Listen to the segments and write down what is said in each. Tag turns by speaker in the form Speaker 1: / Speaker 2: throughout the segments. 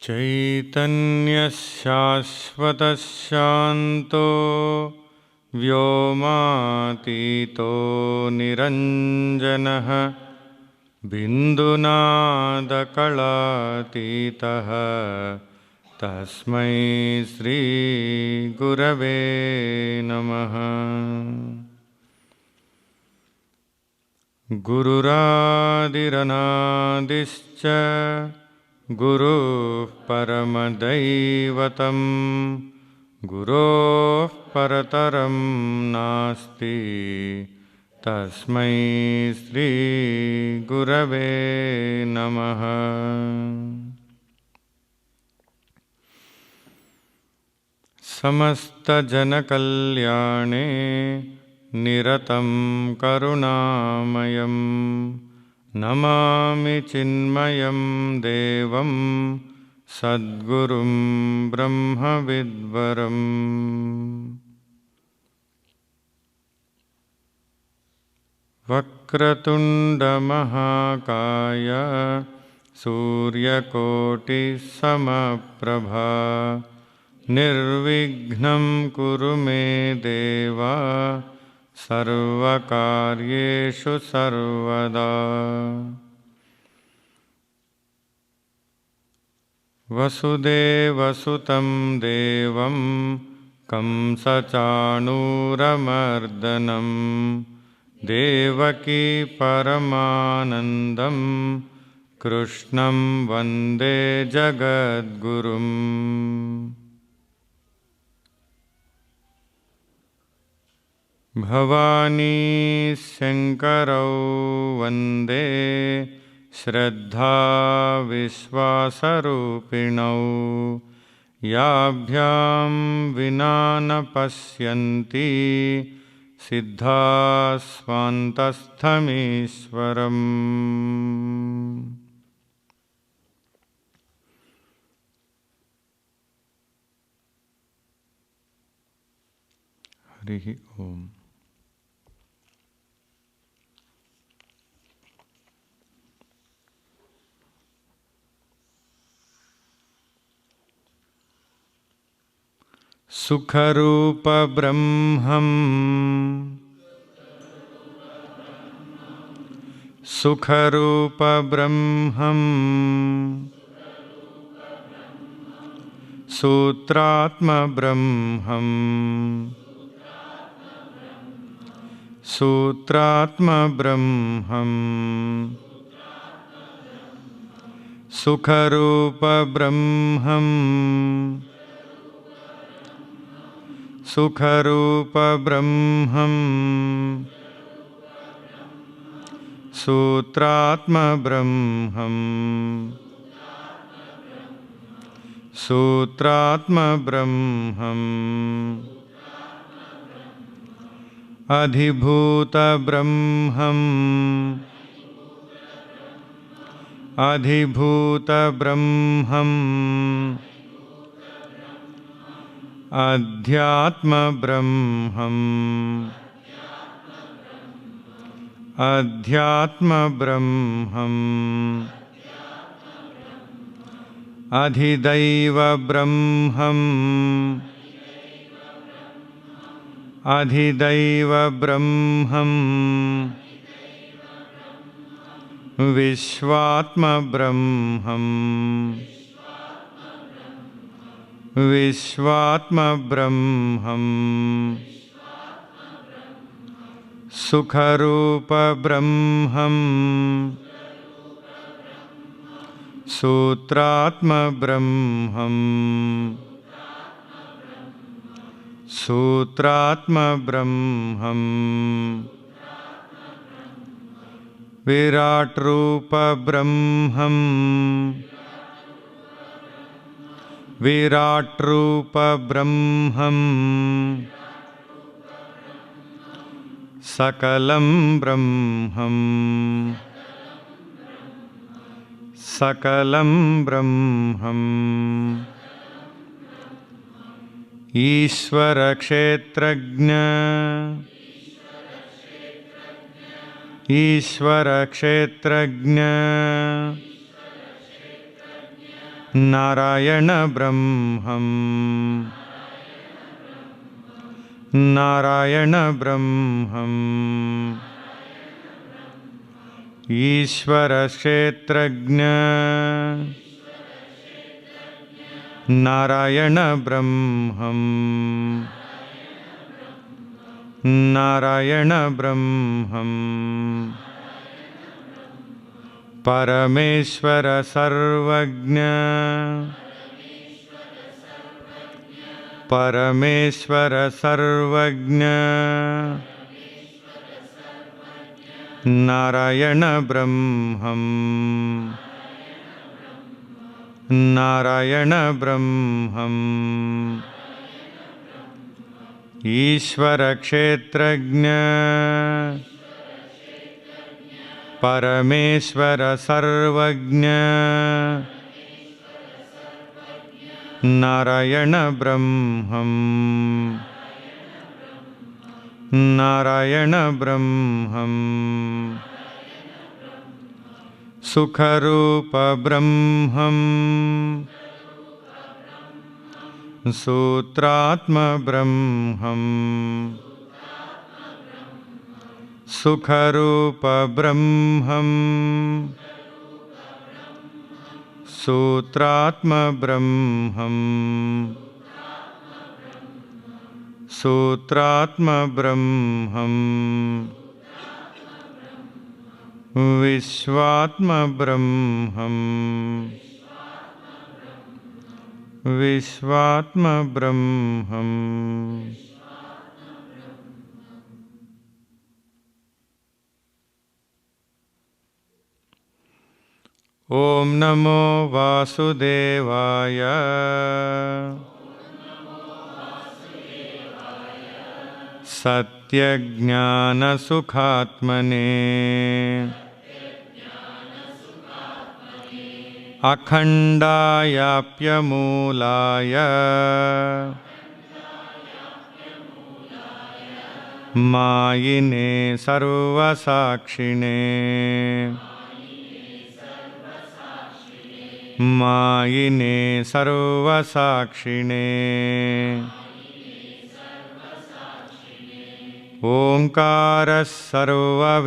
Speaker 1: चैतन्यशाश्वतशान्तो व्योमातीतो निरञ्जनः बिन्दुनादकलातीतः तस्मै श्रीगुरवे नमः। गुरुरादिरनादिश्च गुरुः परमदैवतं गुरोः परतरं नास्ति तस्मै श्रीगुरवे नमः। समस्तजनकल्याणे निरतं करुणामयं नमामि चिन्मयं देवं सद्गुरुं ब्रह्मविद्वरम्। वक्रतुण्डमहाकाय सूर्यकोटिसमप्रभा निर्विघ्नं कुरु मे देव सर्वकार्येषु सर्वदा। वसुदेवसुतं देवं कंसचाणूरमर्दनं देवकी परमानन्दं कृष्णं वन्दे जगद्गुरुम्। भवानी शंकरौ वन्दे श्रद्धा विश्वासरूपिणौ याभ्यां विना न पश्यन्ति सिद्धाः स्वान्तस्थमीश्वरम्। हरि ओम। सुखरूप ब्रह्मं सुखरूप ब्रह्मं सूत्रात्म ब्रह्मं सूत्रात्म ब्रह्मं सुखरूप ब्रह्मं सुखरूप ब्रह्मं सूत्रात्म ब्रह्मं सूत्रात्म ब्रह्मं अधिभूत ब्रह्मं अधिभूत ब्रह्मं अध्यात्म ब्रह्मं अध्यात्म ब्रह्मं अधिदैव ब्रह्मं अधिदैव ब्रह्मं विश्वात्म ब्रह्मं विश्वात्म ब्रह्मं सुखरूप ब्रह्मं सूत्रात्म ब्रह्मं सूत्रात्म ब्रह्मं विराट रूप ब्रह्मम् विराट रूप ब्रह्मम् सकलं ब्रह्मम् सकलं ब्रह्मम् ईश्वर क्षेत्रज्ञ ईश्वर क्षेत्रज्ञ नारायण ब्रह्मम् नारायण ब्रह्मम् ईश्वर क्षेत्रज्ञ नारायण ब्रह्मम् नारायण ब्रह्मम् परमेश्वर सर्वज्ञ परमेश्वर सर्वज्ञ नारायण ब्रह्मम् नारायण ब्रह्मम् ईश्वर क्षेत्रज्ञ परमेश्वर सर्वज्ञ नारायण ब्रह्मम् नारायण ब्रह्मम् सुखरूप ब्रह्मम् सूत्रात्म ब्रह्मम् सुखरूप ब्रह्मम् सूत्रात्म ब्रह्मम् सूत्रात्म ब्रह्मम् विश्वात्म ब्रह्मम् विश्वात्म ब्रह्मम् ओम नमो वासुदेवाय सत्यज्ञानसुखात्मने अखण्डायाप्यमूलाय मायिने सर्वसाक्षिणे मायिने सर्वसाक्षिणे ओंकारः सर्ववेदानां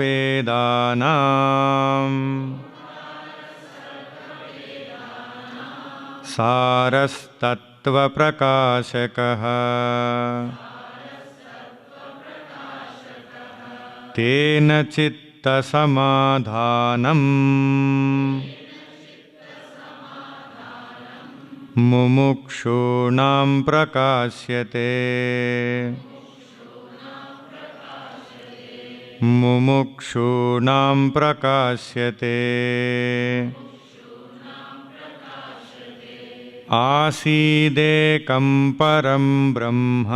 Speaker 1: सारस्तत्त्वप्रकाशकः तेन चित्तसमाधानम् मुमुक्षूणां प्रकाश्यते मुमुक्षूणां प्रकाश्यते आसीदेकं परं ब्रह्म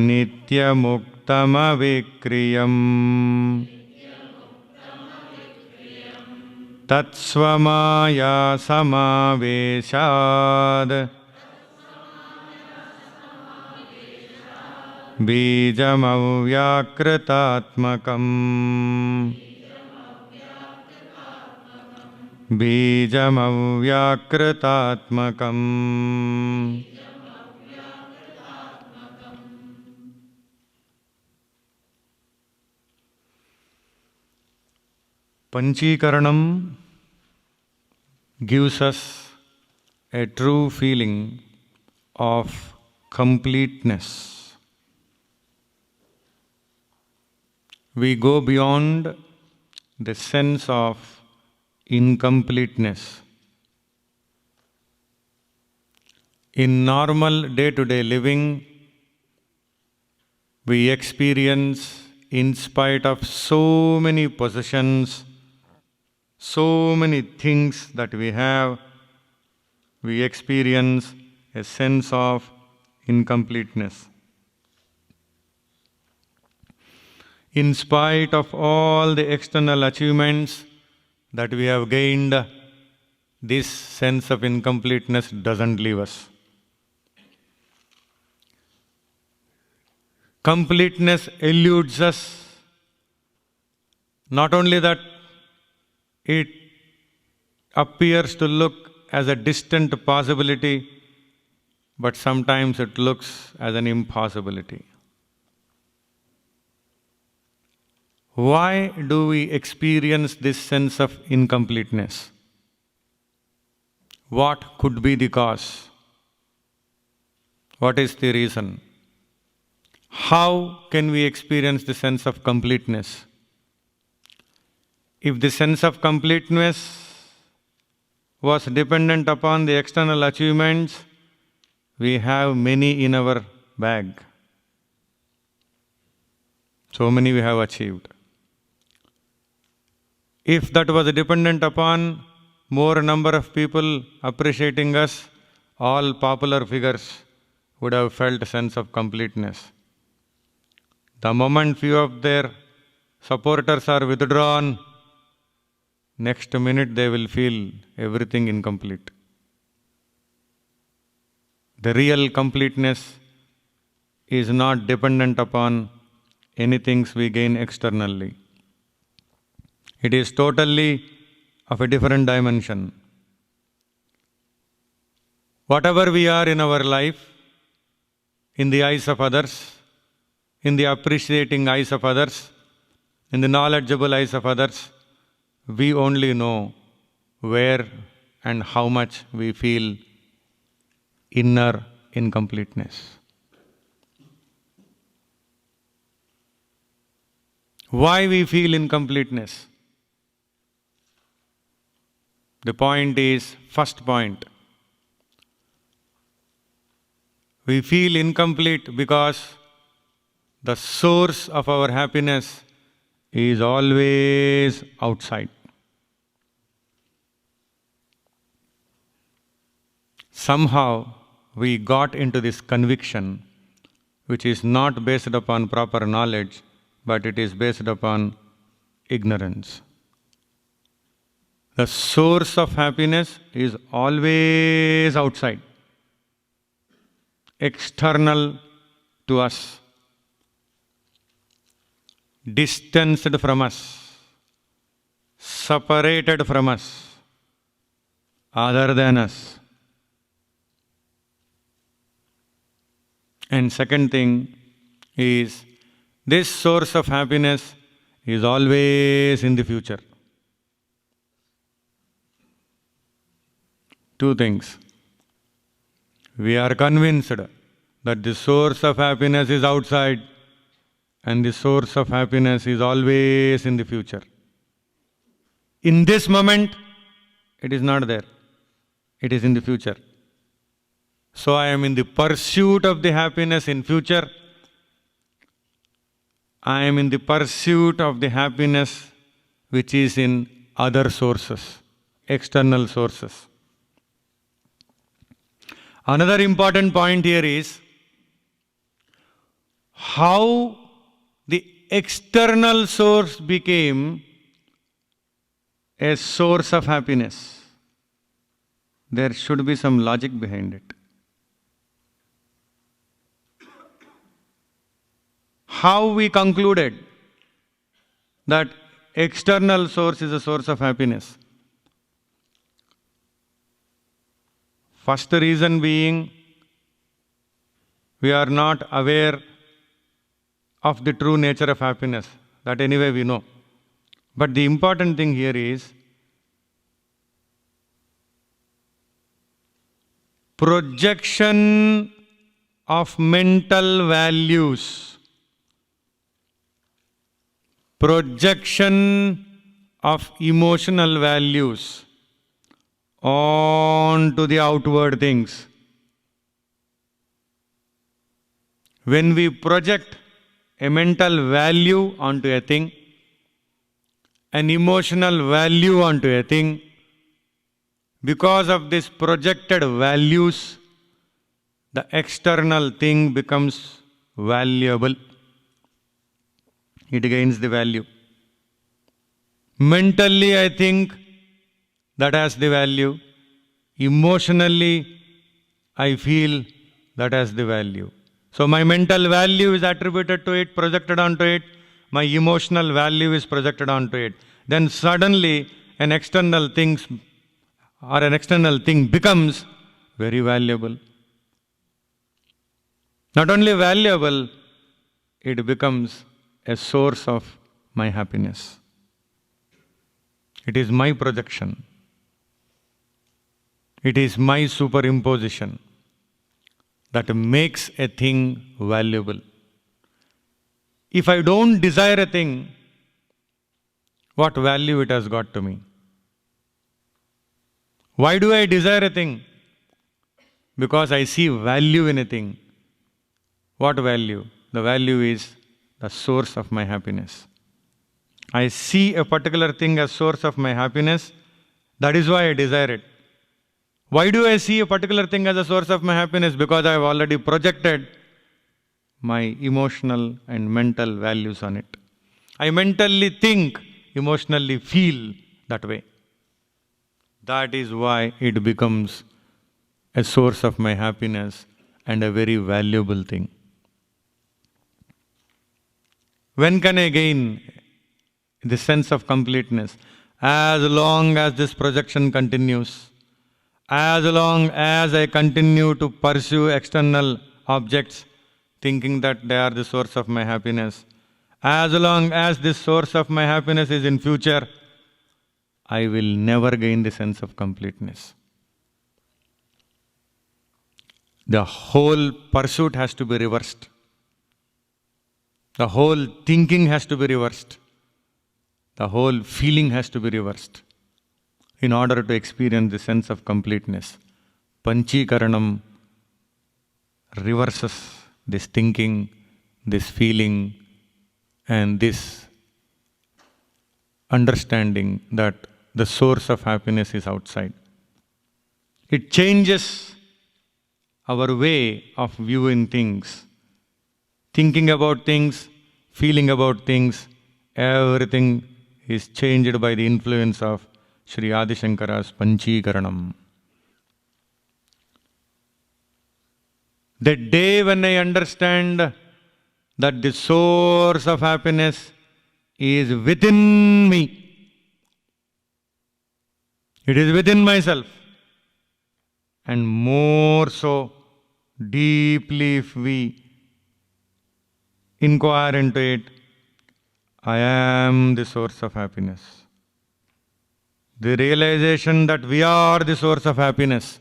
Speaker 1: नित्यमुक्तमविक्रियम् तत्स्वमाया समावेशाद् बीजमव्याकृतात्मकम् बीजमव्याकृतात्मकम् Panchikaranam gives us a true feeling of completeness. We go beyond the sense of incompleteness. In normal day-to-day living, we experience, in spite of so many possessions, so many things that we have, we experience a sense of incompleteness. In spite of all the external achievements that we have gained, this sense of incompleteness doesn't leave us. Completeness eludes us. Not only that, it appears to look as a distant possibility, but sometimes it looks as an impossibility. Why do we experience this sense of incompleteness? What could be the cause? What is the reason? How can we experience the sense of completeness? If the sense of completeness was dependent upon the external achievements, we have many in our bag. So many we have achieved. If that was dependent upon more number of people appreciating us, all popular figures would have felt a sense of completeness. The moment few of their supporters are withdrawn, next minute they will feel everything incomplete. The real completeness is not dependent upon anything we gain externally. It is totally of a different dimension. Whatever we are in our life, in the eyes of others, in the appreciating eyes of others, in the knowledgeable eyes of others, we only know where and how much we feel inner incompleteness. Why we feel incompleteness? The point is, first point, we feel incomplete because the source of our happiness is always outside. Somehow we got into this conviction, which is not based upon proper knowledge, but it is based upon ignorance. The source of happiness is always outside, external to us, distanced from us, separated from us, other than us. And second thing is, this source of happiness is always in the future. Two things. We are convinced that the source of happiness is outside and the source of happiness is always in the future. In this moment, it is not there. It is in the future. So I am in the pursuit of the happiness in future. I am in the pursuit of the happiness which is in other sources, external sources. Another important point here is how the external source became a source of happiness. There should be some logic behind it. How we concluded that external source is a source of happiness? First reason being, we are not aware of the true nature of happiness. That anyway we know. But the important thing here is, projection of mental values, projection of emotional values onto the outward things. When we project a mental value onto a thing, an emotional value onto a thing. Because of these projected values, the external thing becomes valuable. It gains the value. Mentally, I think that has the value. Emotionally, I feel that has the value. So my mental value is attributed to it, projected onto it. My emotional value is projected onto it. Then suddenly an external thing becomes very valuable. Not only valuable, it becomes a source of my happiness. It is my projection. It is my superimposition that makes a thing valuable. If I don't desire a thing, what value it has got to me? Why do I desire a thing? Because I see value in a thing. What value? The value is the source of my happiness. I see a particular thing as source of my happiness. That is why I desire it. Why do I see a particular thing as a source of my happiness? Because I have already projected my emotional and mental values on it. I mentally think, emotionally feel that way. That is why it becomes a source of my happiness and a very valuable thing. When can I gain the sense of completeness? As long as this projection continues, as long as I continue to pursue external objects, thinking that they are the source of my happiness, as long as this source of my happiness is in future, I will never gain the sense of completeness. The whole pursuit has to be reversed. The whole thinking has to be reversed. The whole feeling has to be reversed in order to experience the sense of completeness. Panchikaranam reverses this thinking, this feeling, and this understanding that the source of happiness is outside. It changes our way of viewing things. Thinking about things, feeling about things, everything is changed by the influence of Sri Adi Shankara's Panchikaranam. The day when I understand that the source of happiness is within me, it is within myself, and more so deeply if we inquire into it, I am the source of happiness. The realization that we are the source of happiness.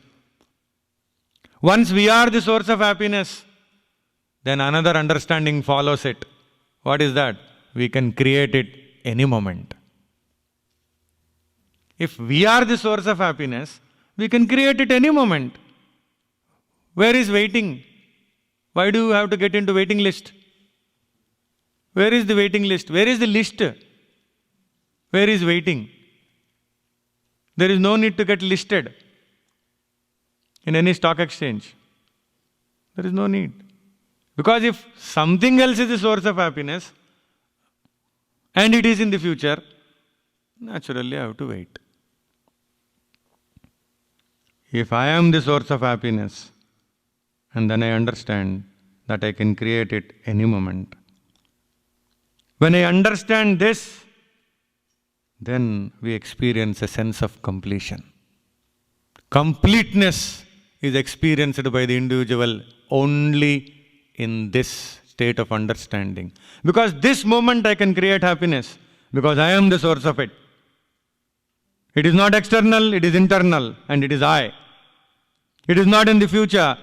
Speaker 1: Once we are the source of happiness, then another understanding follows it. What is that? We can create it any moment. If we are the source of happiness, we can create it any moment. Where is waiting? Why do you have to get into waiting list? Where is the waiting list? Where is the list? Where is waiting? There is no need to get listed in any stock exchange. There is no need. Because if something else is the source of happiness, and it is in the future, naturally I have to wait. If I am the source of happiness, and then I understand that I can create it any moment. When I understand this, then we experience a sense of completion. Completeness is experienced by the individual only in this state of understanding. Because this moment I can create happiness, because I am the source of it. It is not external, it is internal, and it is I. It is not in the future,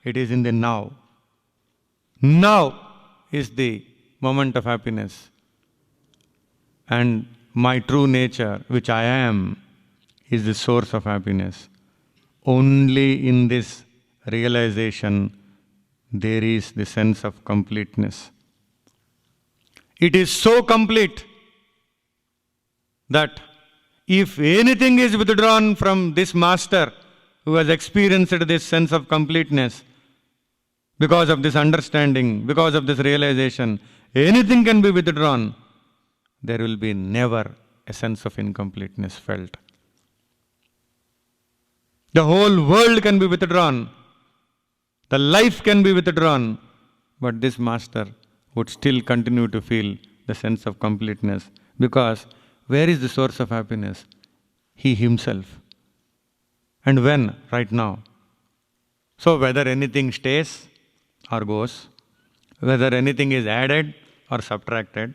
Speaker 1: it is in the now. Now is the moment of happiness. And my true nature, which I am, is the source of happiness. Only in this realization there is the sense of completeness. It is so complete that if anything is withdrawn from this master who has experienced this sense of completeness, because of this understanding, because of this realization, anything can be withdrawn, there will be never a sense of incompleteness felt. The whole world can be withdrawn, the life can be withdrawn, but this master would still continue to feel the sense of completeness, because where is the source of happiness? He himself. And when? Right now. So whether anything stays or goes, whether anything is added or subtracted,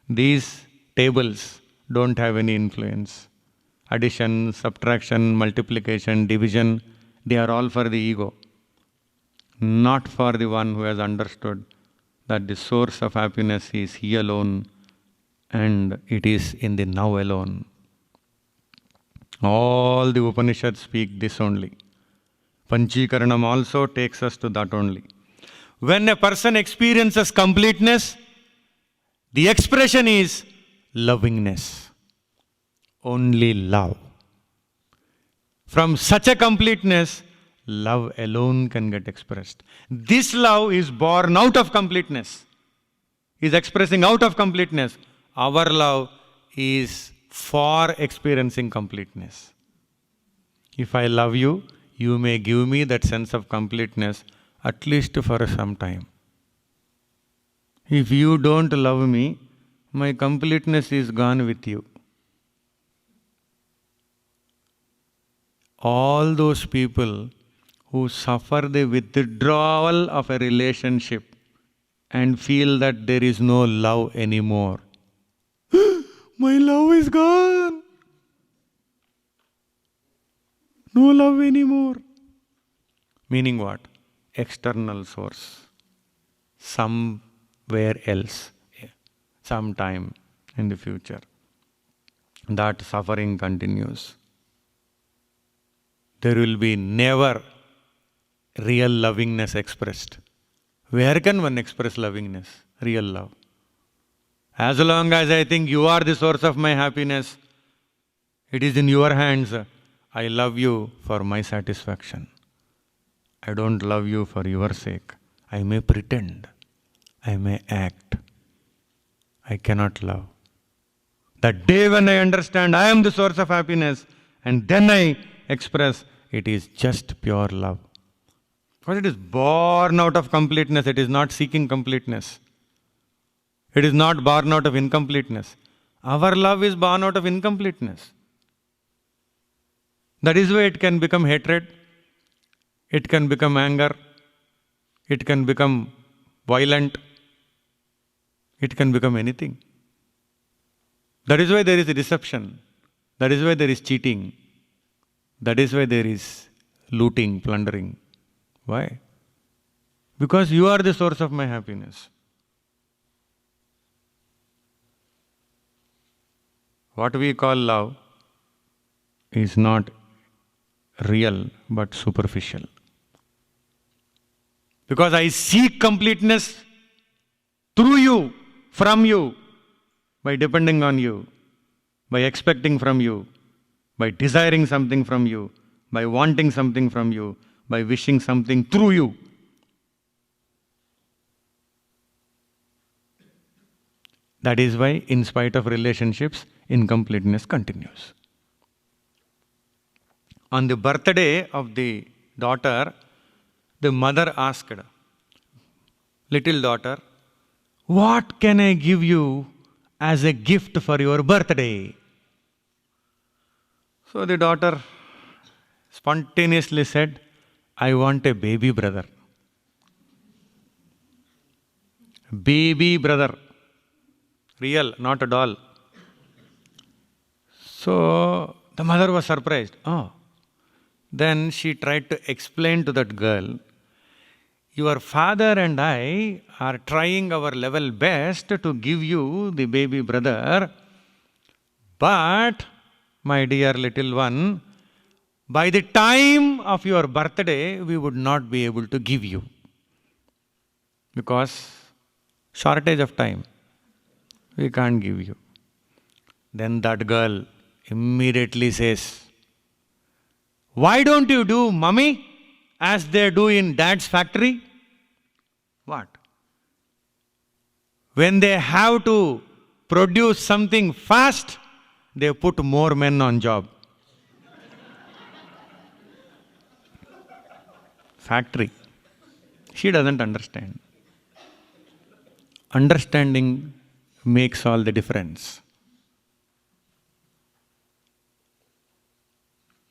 Speaker 1: these tables don't have any influence. Addition, subtraction, multiplication, division, they are all for the ego, not for the one who has understood that the source of happiness is he alone and it is in the now alone. All the Upanishads speak this only. Panchikaranam also takes us to that only. When a person experiences completeness, the expression is lovingness. Only love. From such a completeness, love alone can get expressed. This love is born out of completeness, is expressing out of completeness. Our love is for experiencing completeness. If I love you, you may give me that sense of completeness at least for some time. If you don't love me, my completeness is gone with you. All those people who suffer the withdrawal of a relationship and feel that there is no love anymore. My love is gone. No love anymore. Meaning what? External source. Somewhere else. Sometime in the future. That suffering continues. There will be never real lovingness expressed. Where can one express lovingness? Real love. As long as I think you are the source of my happiness, it is in your hands. I love you for my satisfaction. I don't love you for your sake. I may pretend. I may act. I cannot love. The day when I understand I am the source of happiness and then I express, it is just pure love. Because it is born out of completeness, it is not seeking completeness. It is not born out of incompleteness. Our love is born out of incompleteness. That is why it can become hatred, it can become anger, it can become violent, it can become anything. That is why there is deception, that is why there is cheating, that is why there is looting, plundering. Why? Because you are the source of my happiness. What we call love is not real but superficial. Because I seek completeness through you, from you, by depending on you, by expecting from you, by desiring something from you, by wanting something from you, by wishing something through you. That is why, in spite of relationships, incompleteness continues. On the birthday of the daughter, the mother asked, little daughter, what can I give you as a gift for your birthday? So the daughter spontaneously said, I want a baby brother. Baby brother. Real, not a doll. So the mother was surprised. Oh. Then she tried to explain to that girl, your father and I are trying our level best to give you the baby brother, but, my dear little one, by the time of your birthday, we would not be able to give you. Because shortage of time. We can't give you. Then that girl immediately says, why don't you do, mummy, as they do in dad's factory? What? When they have to produce something fast, they put more men on job. Factory. She doesn't understand. Understanding makes all the difference.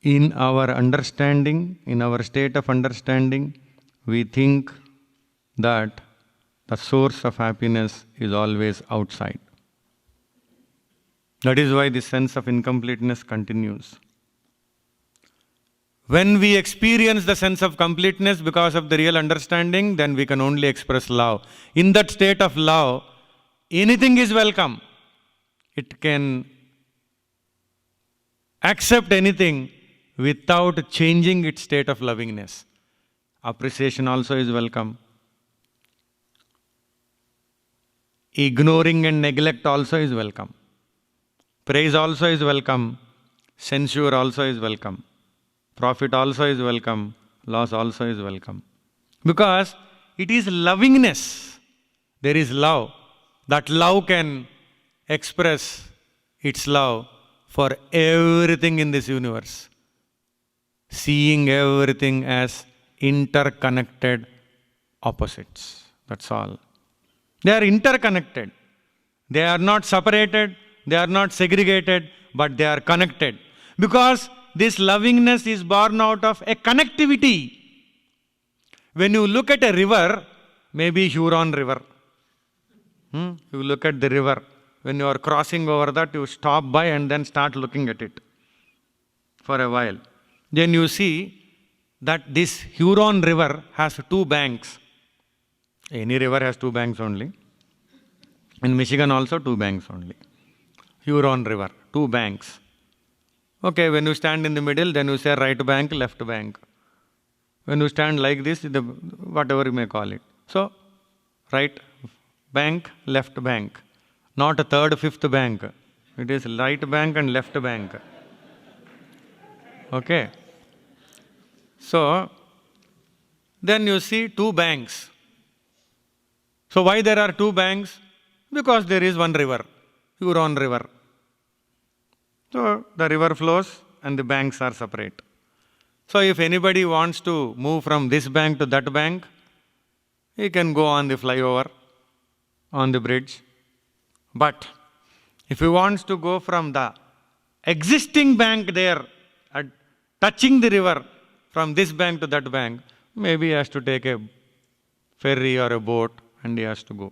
Speaker 1: In our understanding, in our state of understanding, we think that the source of happiness is always outside. That is why this sense of incompleteness continues. When we experience the sense of completeness because of the real understanding, then we can only express love. In that state of love, anything is welcome. It can accept anything without changing its state of lovingness. Appreciation also is welcome. Ignoring and neglect also is welcome. Praise also is welcome. Censure also is welcome. Profit also is welcome. Loss also is welcome. Because it is lovingness. There is love. That love can express its love for everything in this universe. Seeing everything as interconnected opposites. That's all. They are interconnected. They are not separated. They are not segregated, but they are connected. Because this lovingness is born out of a connectivity. When you look at a river, maybe Huron River. You look at the river. When you are crossing over that, you stop by and then start looking at it for a while. Then you see that this Huron River has two banks. Any river has two banks only. In Michigan also two banks only. Huron River, two banks. Okay, when you stand in the middle, then you say right bank, left bank. When you stand like this, whatever you may call it. So, right bank, left bank. Not a third, fifth bank. It is right bank and left bank. Okay. So, then you see two banks. So why there are two banks? Because there is one river, Huron River. So the river flows and the banks are separate. So if anybody wants to move from this bank to that bank, he can go on the flyover, on the bridge. But if he wants to go from the existing bank there, touching the river from this bank to that bank, maybe he has to take a ferry or a boat and he has to go.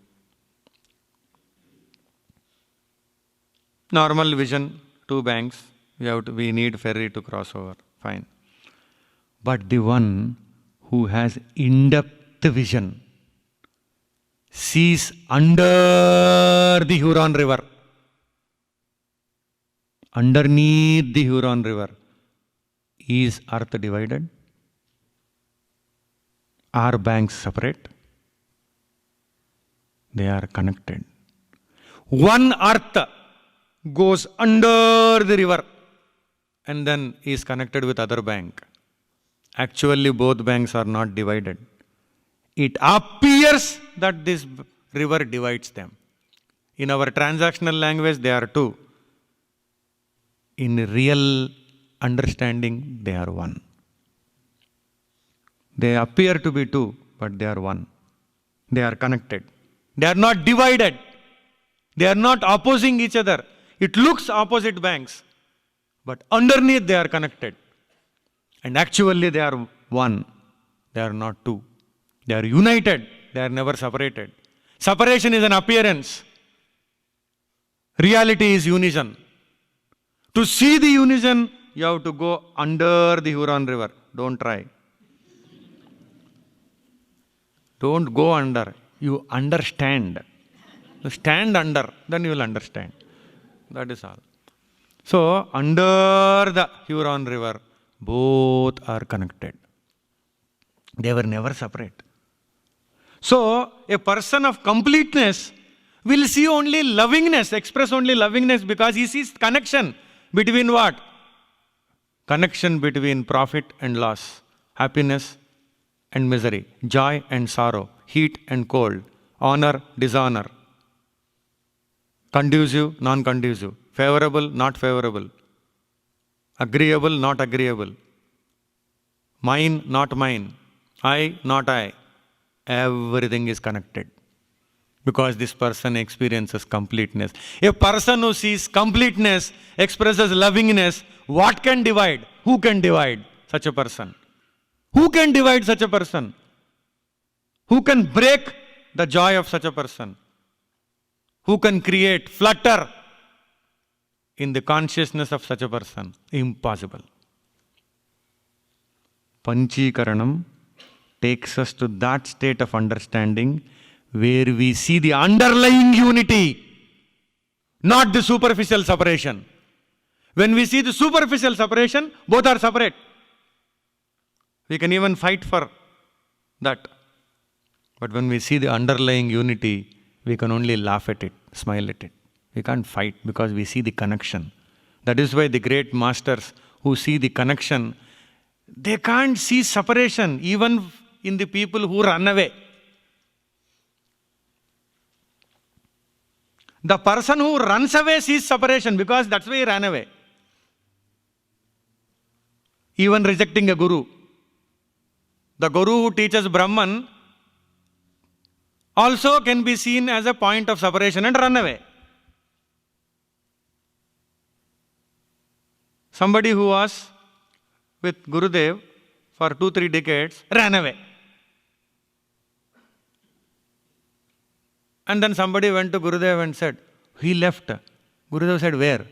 Speaker 1: Normal vision, two banks, we need ferry to cross over, fine. But the one who has in-depth vision sees under the Huron River, underneath the Huron River. Is earth divided? Are banks separate? They are connected. One earth goes under the river and then is connected with other bank. Actually, both banks are not divided. It appears that this river divides them. In our transactional language, they are two. In real understanding, they are one. They appear to be two, but they are one. They are connected. They are not divided. They are not opposing each other. It looks opposite banks, but underneath they are connected. And actually they are one. They are not two. They are united. They are never separated. Separation is an appearance. Reality is unison. To see the unison, you have to go under the Huron River. Don't try. Don't go under. You understand. You stand under, then you will understand. That is all. So, under the Huron River, both are connected. They were never separate. So, a person of completeness will see only lovingness, express only lovingness, because he sees connection between what? Connection between profit and loss, happiness and misery, joy and sorrow, heat and cold, honor, dishonor, conducive, non-conducive, favorable, not favorable, agreeable, not agreeable, mine, not mine, I, not I. Everything is connected. Because this person experiences completeness. A person who sees completeness, expresses lovingness, what can divide? Who can divide such a person? Who can divide such a person? Who can break the joy of such a person? Who can create flutter in the consciousness of such a person? Impossible. Panchikaranam takes us to that state of understanding where we see the underlying unity, not the superficial separation. When we see the superficial separation, both are separate. We can even fight for that. But when we see the underlying unity, we can only laugh at it, smile at it. We can't fight because we see the connection. That is why the great masters who see the connection, they can't see separation even in the people who run away. The person who runs away sees separation because that's why he ran away. Even rejecting a guru. The guru who teaches Brahman also can be seen as a point of separation and run away. Somebody who was with Gurudev for 2-3 decades ran away. And then somebody went to Gurudev and said, he left. Gurudev said, where?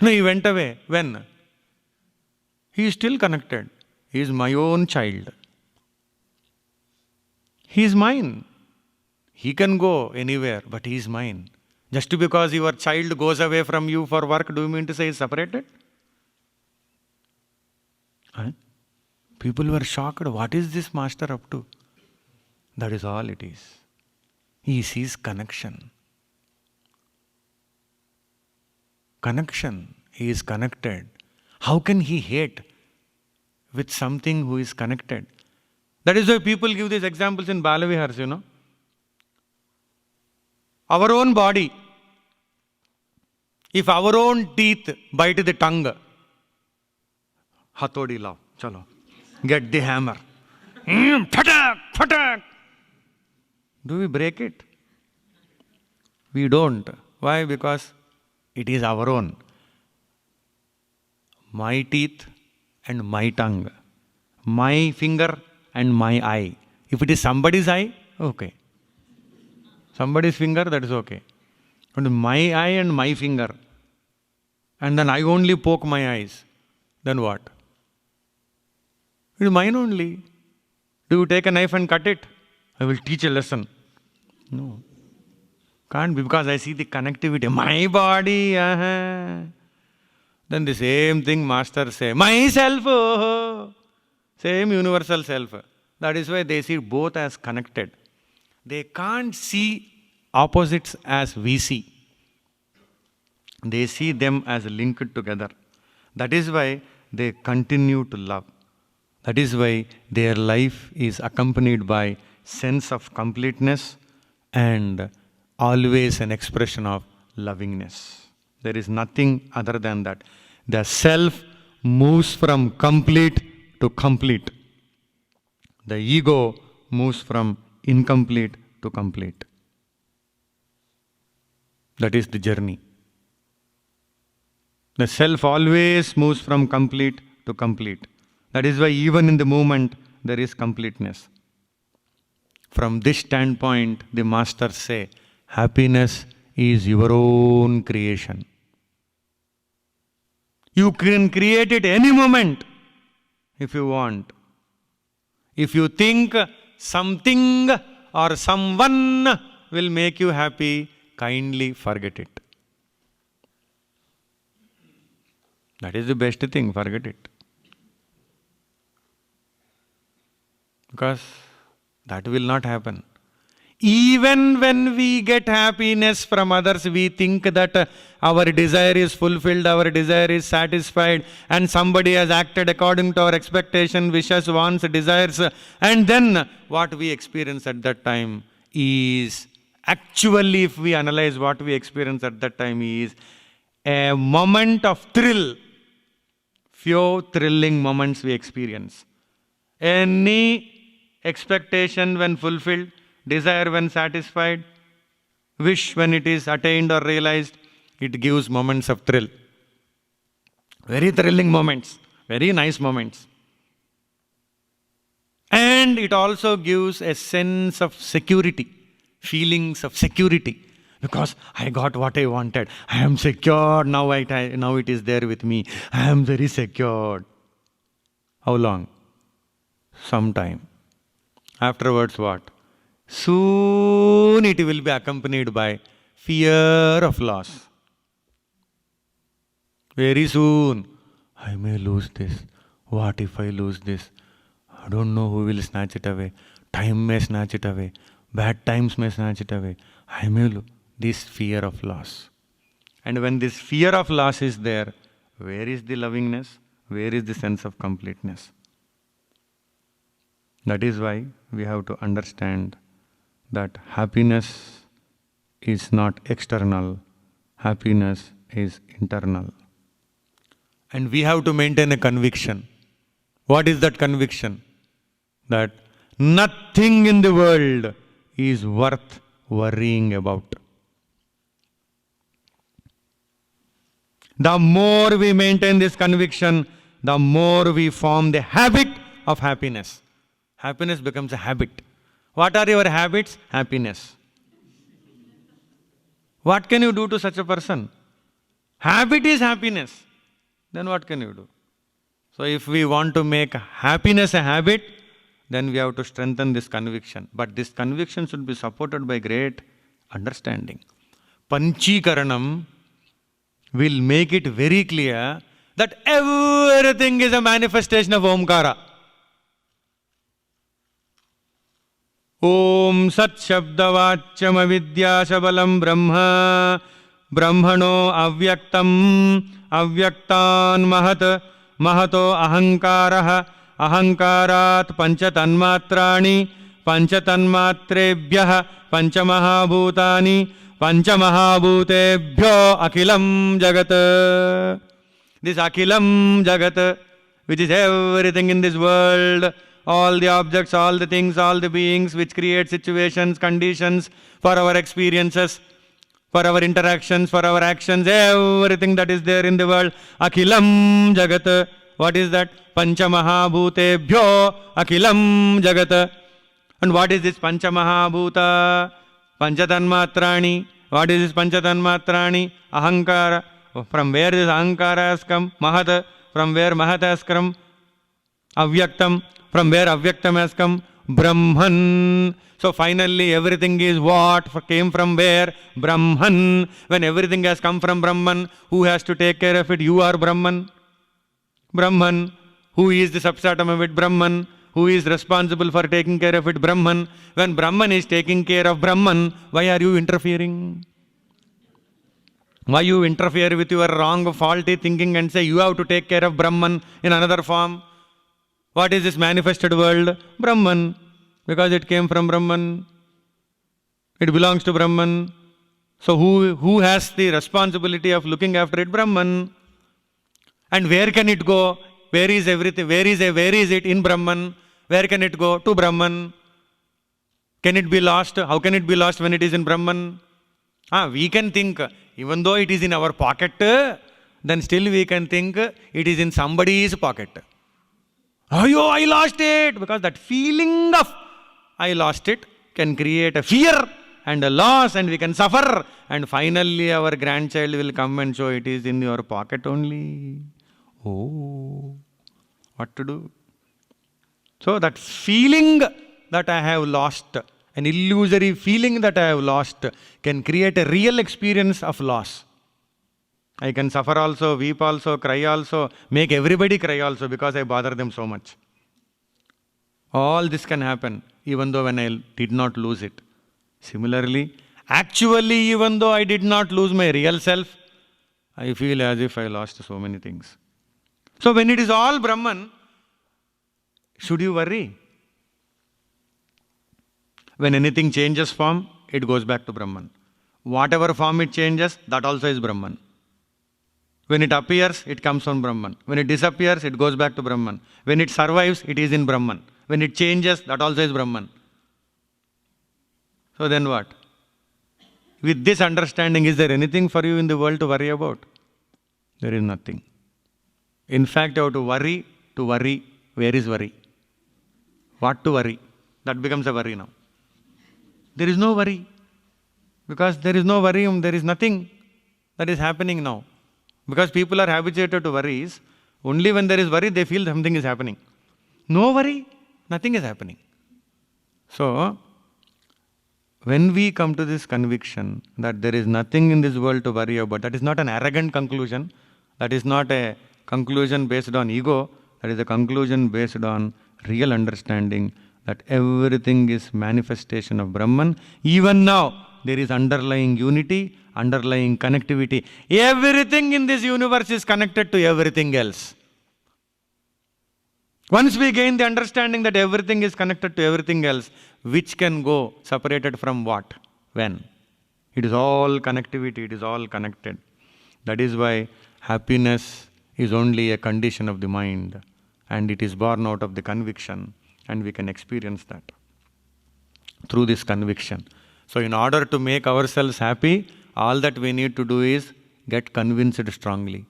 Speaker 1: No, he went away. When? He is still connected. He is my own child. He is mine. He can go anywhere, but he is mine. Just because your child goes away from you for work, do you mean to say he is separated? People were shocked. What is this master up to? That is all it is. He sees connection. Connection. He is connected. How can he hate with something who is connected? That is why people give these examples in Balavihars, you know. Our own body. If our own teeth bite the tongue, Hathodi lao, chalo, get the hammer. Phatak, phatak. Do we break it? We don't. Why? Because it is our own. My teeth and my tongue. My finger and my eye. If it is somebody's eye, okay. Somebody's finger, that is okay. But my eye and my finger, and then I only poke my eyes, then what? It is mine only. Do you take a knife and cut it? I will teach a lesson. No. Can't be, because I see the connectivity. My body, Then the same thing master say, myself, same universal self. That is why they see both as connected. They can't see opposites as we see. They see them as linked together. That is why they continue to love. That is why their life is accompanied by sense of completeness and always an expression of lovingness. There is nothing other than that. The self moves from complete to complete. The ego moves from incomplete to complete. That is the journey. The self always moves from complete to complete. That is why even in the movement there is completeness. From this standpoint, the masters say, happiness is your own creation. You can create it any moment if you want. If you think something or someone will make you happy, kindly forget it. That is the best thing, forget it. Because that will not happen. Even when we get happiness from others, we think that our desire is fulfilled, our desire is satisfied, and somebody has acted according to our expectation, wishes, wants, desires. And then what we experience at that time is, actually, if we analyze what we experience at that time, is a moment of thrill. Few thrilling moments we experience. Any expectation when fulfilled, desire when satisfied, wish when it is attained or realized, it gives moments of thrill. Very thrilling moments, very nice moments. And it also gives a sense of security, feelings of security. Because I got what I wanted. I am secure. Now it is there with me. I am very secure. How long? Some time. Afterwards what? Soon it will be accompanied by fear of loss. Very soon. I may lose this. What if I lose this? I don't know who will snatch it away. Time may snatch it away. Bad times may snatch it away. I may lose. This fear of loss. And when this fear of loss is there, where is the lovingness? Where is the sense of completeness? That is why we have to understand that happiness is not external, happiness is internal. And we have to maintain a conviction. What is that conviction? That nothing in the world is worth worrying about. The more we maintain this conviction, the more we form the habit of happiness. Happiness becomes a habit. What are your habits? Happiness. What can you do to such a person? Habit is happiness. Then what can you do? So if we want to make happiness a habit, then we have to strengthen this conviction. But this conviction should be supported by great understanding. Panchikaranam will make it very clear that everything is a manifestation of Omkara. Om Sat Shabdavacham Avidya Shabalam Brahma Brahmano Avyaktam Avyaktan Mahat Mahato Ahankaraha Ahankarat Panchatanmatrani Panchatanmatrebhyah Panchamahabhutani Panchamahabhutebhyo Akhilam Jagat. This Akhilam Jagat, which is everything in this world, all the objects, all the things, all the beings which create situations, conditions for our experiences, for our interactions, for our actions, everything that is there in the world. Akhilam Jagat. What is that? Panchamahabhutebhyo Akhilam Jagat. And what is this Panchamahabhuta? Panchatanmatrani. What is this Panchatanmatrani? Ahankara. From where this Ahankara has come? Mahat. From where Mahat has come? Avyaktam. From where Avyaktam has come? Brahman. So finally everything is what? Came from where? Brahman. When everything has come from Brahman, who has to take care of it? You are Brahman. Brahman. Who is the substratum of it? Brahman. Who is responsible for taking care of it? Brahman. When Brahman is taking care of Brahman, why are you interfering? Why you interfere with your wrong, faulty thinking and say you have to take care of Brahman in another form? What is this manifested world? Brahman. Because it came from Brahman. It belongs to Brahman. So who has the responsibility of looking after it? Brahman. And where can it go? Where is everything? Where is it in Brahman? Where can it go? To Brahman. Can it be lost? How can it be lost when it is in Brahman? We can think, even though it is in our pocket, then still we can think it is in somebody's pocket. Oh, I lost it! Because that feeling of I lost it can create a fear and a loss, and we can suffer. And finally our grandchild will come and show it is in your pocket only. Oh, what to do? So that feeling that I have lost, an illusory feeling that I have lost, can create a real experience of loss. I can suffer also, weep also, cry also, make everybody cry also because I bother them so much. All this can happen even though when I did not lose it. Similarly, actually, even though I did not lose my real self, I feel as if I lost so many things. So when it is all Brahman, should you worry? When anything changes form, it goes back to Brahman. Whatever form it changes, that also is Brahman. When it appears, it comes from Brahman. When it disappears, it goes back to Brahman. When it survives, it is in Brahman. When it changes, that also is Brahman. So then what? With this understanding, is there anything for you in the world to worry about? There is nothing. In fact, you have to worry. Where is worry? What to worry? That becomes a worry now. There is no worry. Because there is no worry, there is nothing that is happening now. Because people are habituated to worries, only when there is worry, they feel something is happening. No worry, nothing is happening. So, when we come to this conviction that there is nothing in this world to worry about, that is not an arrogant conclusion, that is not a conclusion based on ego, that is a conclusion based on real understanding that everything is manifestation of Brahman. Even now, there is underlying unity, underlying connectivity. Everything in this universe is connected to everything else. Once we gain the understanding that everything is connected to everything else, which can go separated from what? When? It is all connectivity, it is all connected. That is why happiness is only a condition of the mind, and it is born out of the conviction, and we can experience that through this conviction. So in order to make ourselves happy, all that we need to do is get convinced strongly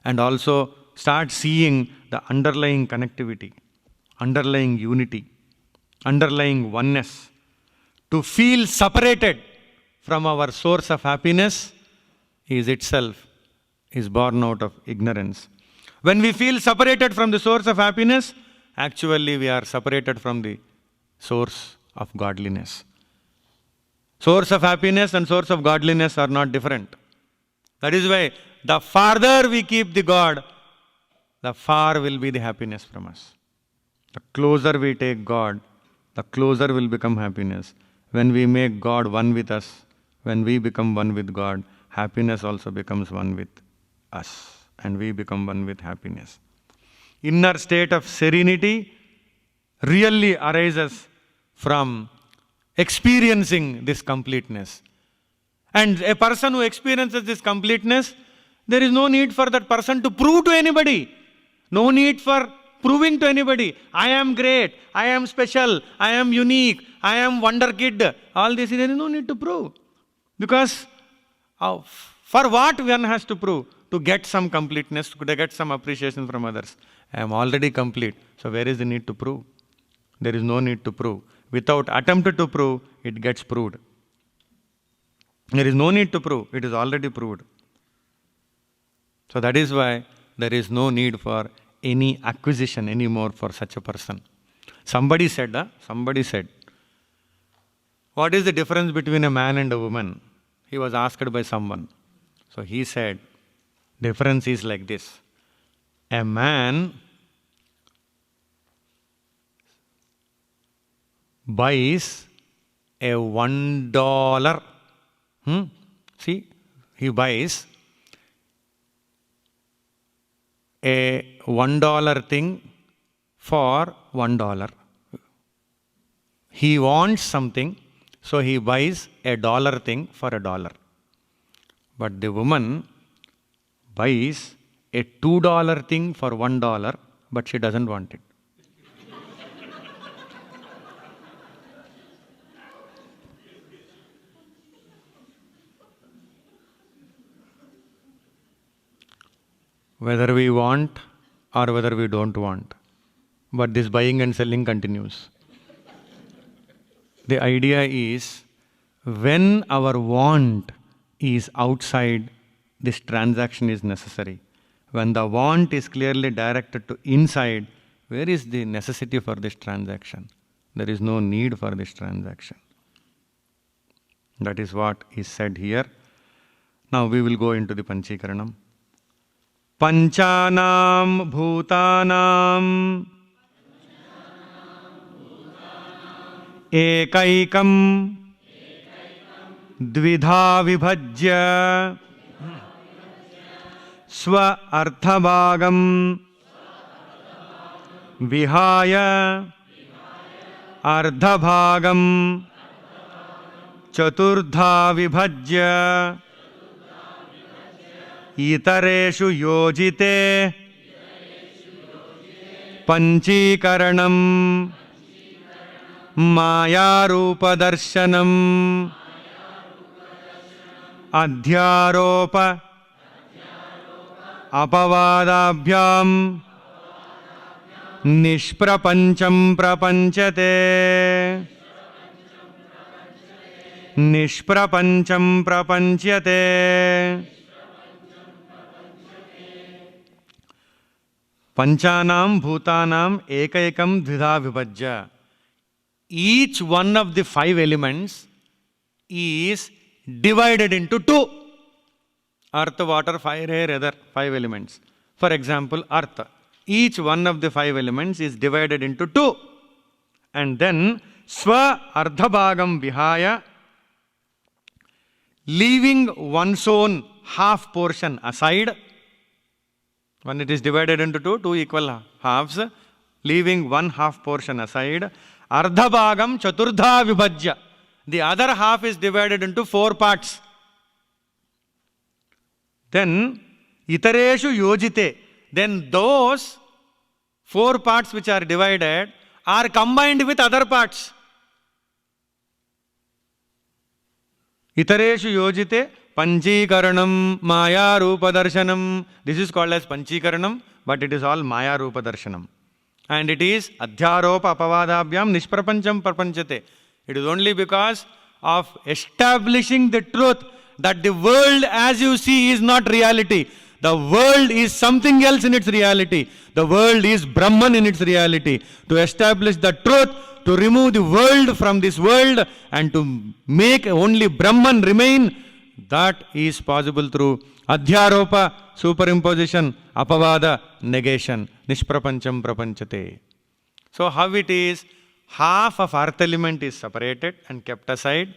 Speaker 1: and also start seeing the underlying connectivity, underlying unity, underlying oneness. To feel separated from our source of happiness is itself born out of ignorance. When we feel separated from the source of happiness, actually we are separated from the source of godliness. Source of happiness and source of godliness are not different. That is why the farther we keep the God, the far will be the happiness from us. The closer we take God, the closer will become happiness. When we make God one with us, when we become one with God, happiness also becomes one with us, and we become one with happiness. Inner state of serenity really arises from experiencing this completeness. And a person who experiences this completeness, there is no need for that person to prove to anybody. No need for proving to anybody. I am great, I am special, I am unique, I am wonder kid. All this, there is no need to prove. Because for what one has to prove? To get some completeness, to get some appreciation from others. I am already complete. So where is the need to prove? There is no need to prove. Without attempt to prove, it gets proved. There is no need to prove. It is already proved. So that is why there is no need for any acquisition anymore for such a person. Somebody said, what is the difference between a man and a woman? He was asked by someone. So he said, difference is like this. A man buys a $1. See, he buys a $1 thing for $1. He wants something, so he buys a dollar thing for $1. But the woman buys a $2 thing for $1, but she doesn't want it. Whether we want or whether we don't want. But this buying and selling continues. The idea is, when our want is outside, this transaction is necessary. When the want is clearly directed to inside, where is the necessity for this transaction? There is no need for this transaction. That is what is said here. Now we will go into the Panchikaranam. Panchanam bhutanam ekaikam द्विधा विभज्य स्व अर्थभागं विहाय अर्धभागं चतुर्धा विभज्य इतरेषु योजिते पंचीकरणं मायारूपदर्शनम् अध्यारोप अपवादाभ्यां निष्प्रपंचं प्रपंचते निष्प्रपंचं प्रपंच्यते। पंचानां भूतानां एकैकं द्विधा विभज्य। Each one of the five elements is divided into two. Earth, water, fire, air, other five elements. For example, earth. Each one of the five elements is divided into two. And then, swa ardhabhagam vihaya, leaving one's own half portion aside. When it is divided into two, two equal halves, leaving one half portion aside. Ardhabhagam chaturdha vibhajya. The other half is divided into four parts. Then, itareshu yojite. Then those four parts which are divided are combined with other parts. Itareshu yojite panchikaranam maya rupadarshanam. This is called as panchikaranam, but it is all maya rupadarshanam. And it is adhyaropa apavadabhyam nishprapancham prapanchate. It is only because of establishing the truth that the world as you see is not reality. The world is something else in its reality. The world is Brahman in its reality. To establish the truth, to remove the world from this world and to make only Brahman remain, that is possible through adhyaropa, superimposition, apavada, negation, nishprapancham prapanchate. So how it is? Half of earth element is separated and kept aside.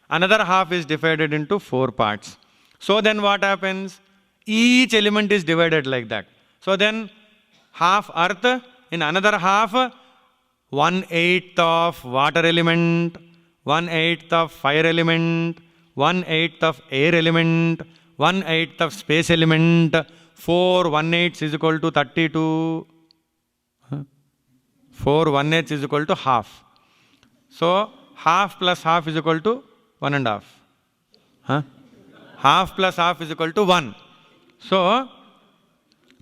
Speaker 1: Another half is divided into four parts. So then what happens? Each element is divided like that. So then half earth, in another half 1/8 of water element, 1/8 of fire element, 1/8 of air element, 1/8 of space element. 4 1/8 is equal to 32. 4 1/8 is equal to half. So half plus half is equal to 1.5. Half plus half is equal to 1. So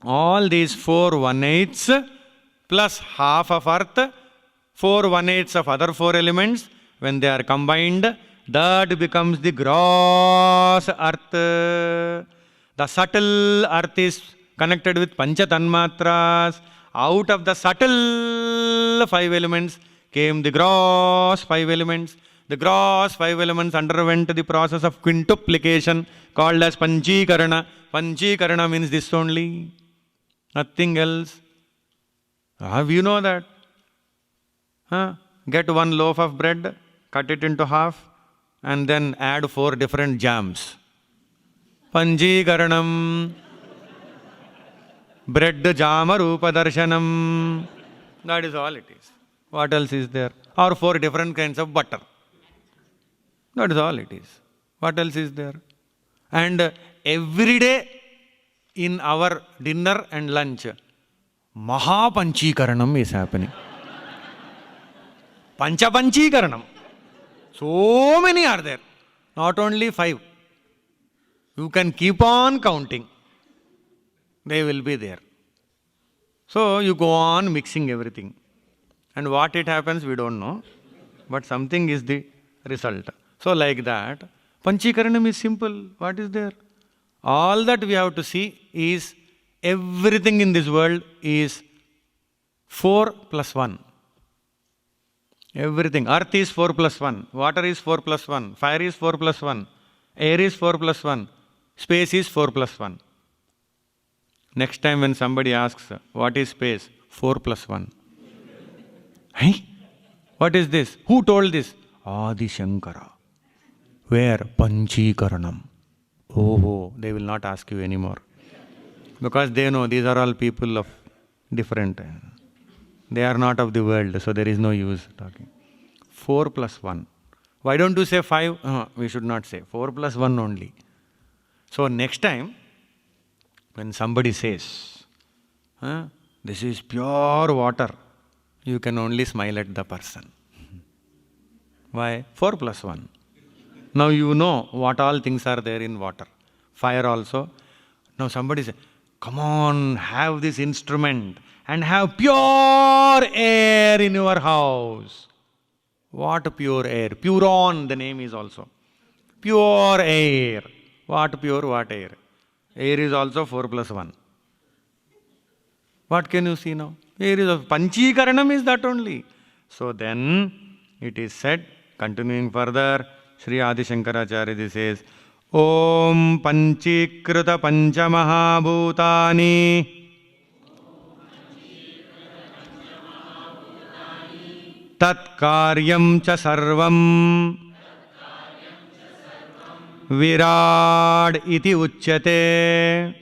Speaker 1: all these 4 1/8 plus half of earth, 4 1/8 of other four elements, when they are combined, that becomes the gross earth. The subtle earth is connected with Pancha Tanmatras. Out of the subtle 5 elements came the gross 5 elements. The gross 5 elements underwent the process of quintuplication called as Panchikarana. Panchikarana means this only, nothing else. You know that? Get one loaf of bread, cut it into half, and then add 4 different jams. Panchikaranam. Bread jama rupa darshanam. That is all it is. What else is there? Or 4 different kinds of butter. That is all it is. What else is there? And every day in our dinner and lunch, Mahapanchikaranam is happening. Panchapanchikaranam. So many are there. Not only 5. You can keep on counting. They will be there. So you go on mixing everything. And what it happens, we don't know. But something is the result. So like that, Panchikaranam is simple. What is there? All that we have to see is everything in this world is 4 plus 1. Everything. Earth is 4 plus 1. Water is 4 plus 1. Fire is 4 plus 1. Air is 4 plus 1. Space is 4 plus 1. Next time when somebody asks, what is space? 4 plus 1. Hey? What is this? Who told this? Adi Shankara. Where? Panchikaranam. Oh, they will not ask you anymore. Because they know these are all people of different. They are not of the world, so there is no use talking. 4 plus 1. Why don't you say 5? We should not say. 4 plus 1 only. So next time, when somebody says, this is pure water, you can only smile at the person. Why? 4 plus 1. Now you know what all things are there in water. Fire also. Now somebody says, come on, have this instrument and have pure air in your house. What pure air? Puron, the name is also. Pure air. What pure, what air? Air is also 4 plus 1. What can you see now? Air is Panchikaranam is that only. So then it is said, continuing further, Sri Adi Shankaracharya says, Om Panchikrita Panchamahabhutani Tat Karyam Cha Sarvam Virad Iti Uchyate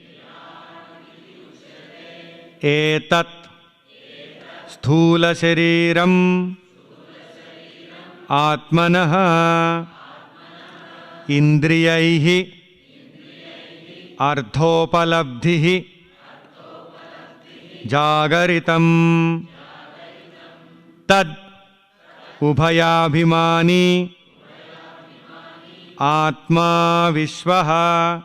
Speaker 1: Etat Sthula Shariram Atmanah Indriyaihi Arthopalabdhihi Jagaritam Tad Ubhayabhimani Atma Vishwaha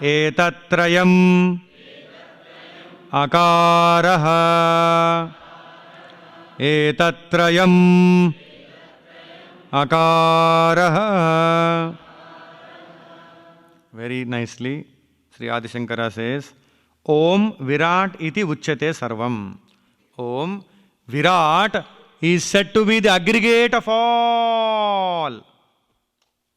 Speaker 1: Etatrayam Akaraha Etatrayam Akaraha. Very nicely, Sri Adi Shankara says, Om Virat iti uchyate sarvam. Om Virat is said to be the aggregate of all.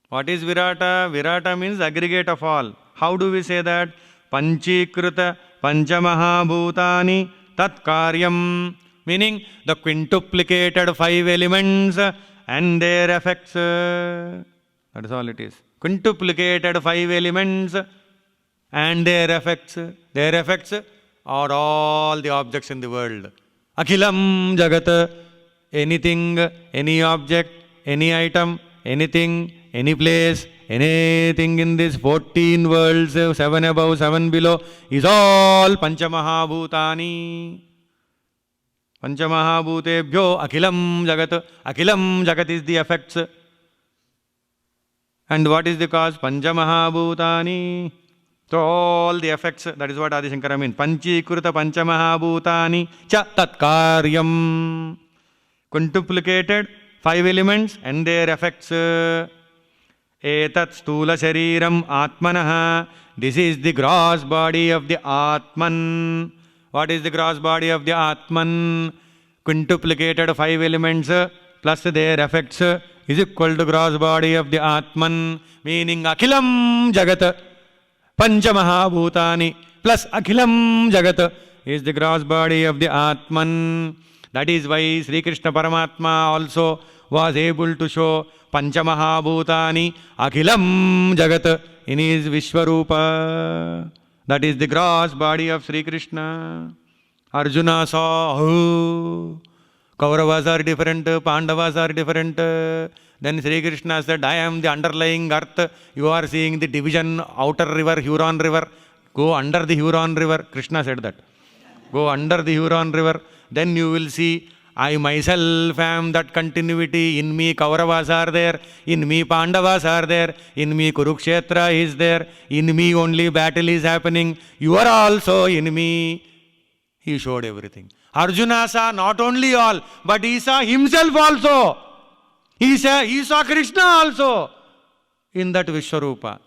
Speaker 1: What is Virata? Virata means aggregate of all. How do we say that? Panchikrita Panchamahabhutani Tat Karyam. Meaning the quintuplicated 5 elements and their effects. That is all it is. Quintuplicated 5 elements and their effects. Their effects are all the objects in the world. Akhilam Jagat. Anything, any object, any item, anything, any place, anything in this 14 worlds, 7 above, 7 below, is all Panchamahabhutani. Panchamahabhutebhyo Akhilam Jagat. Akhilam Jagat is the effects. And what is the cause? Panchamahabhutani. So all the effects, that is what Adi Shankara means. Panchikrita Panchamahabhutani Cha Tatkaryam. Quintuplicated 5 elements and their effects. Etat Stula Shariram Atmanah. This is the gross body of the Atman. What is the gross body of the Atman? Quintuplicated 5 elements plus their effects is equal to gross body of the Atman. Meaning Akhilam Jagat Panchamahabhutani plus Akhilam Jagat is the gross body of the Atman. That is why Sri Krishna Paramatma also was able to show Panchamahabhutani Akhilam Jagat in his Vishwarupa. That is the gross body of Sri Krishna. Arjuna saw, Kauravas are different, Pandavas are different. Then Sri Krishna said, I am the underlying earth. You are seeing the division, outer river, Huron river. Go under the Huron river. Krishna said that. Go under the Huron river. Then you will see, I myself am that continuity. In me Kauravas are there. In me Pandavas are there. In me Kurukshetra is there. In me only battle is happening. You are also in me. He showed everything. Arjuna saw not only all, but he saw himself also. He saw Krishna also in that Vishwarupa.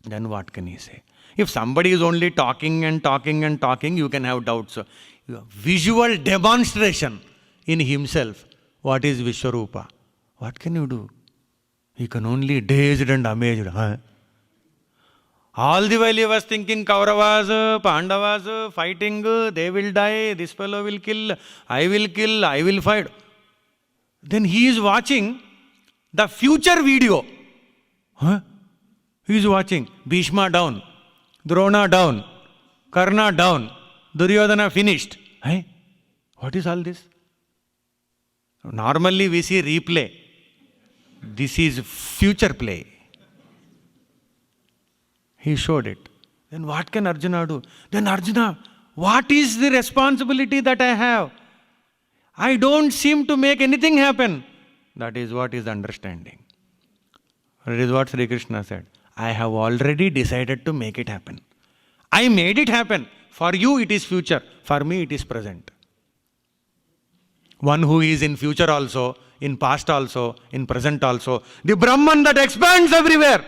Speaker 1: Then what can he say? If somebody is only talking and talking and talking, you can have doubts. Visual demonstration in himself. What is Vishwarupa? What can you do? He can only dazed and amazed. All the while he was thinking Kauravas, Pandavas fighting, they will die, this fellow will kill, I will fight. Then he is watching The future video. Huh? He is watching. Bhishma down. Drona down. Karna down. Duryodhana finished. Hey, what is all this? Normally we see replay. This is future play. He showed it. Then what can Arjuna do? Then Arjuna, what is the responsibility that I have? I don't seem to make anything happen. That is what is understanding. That is what Sri Krishna said. I have already decided to make it happen. I made it happen. For you it is future. For me it is present. One who is in future also, in past also, in present also. The Brahman that expands everywhere.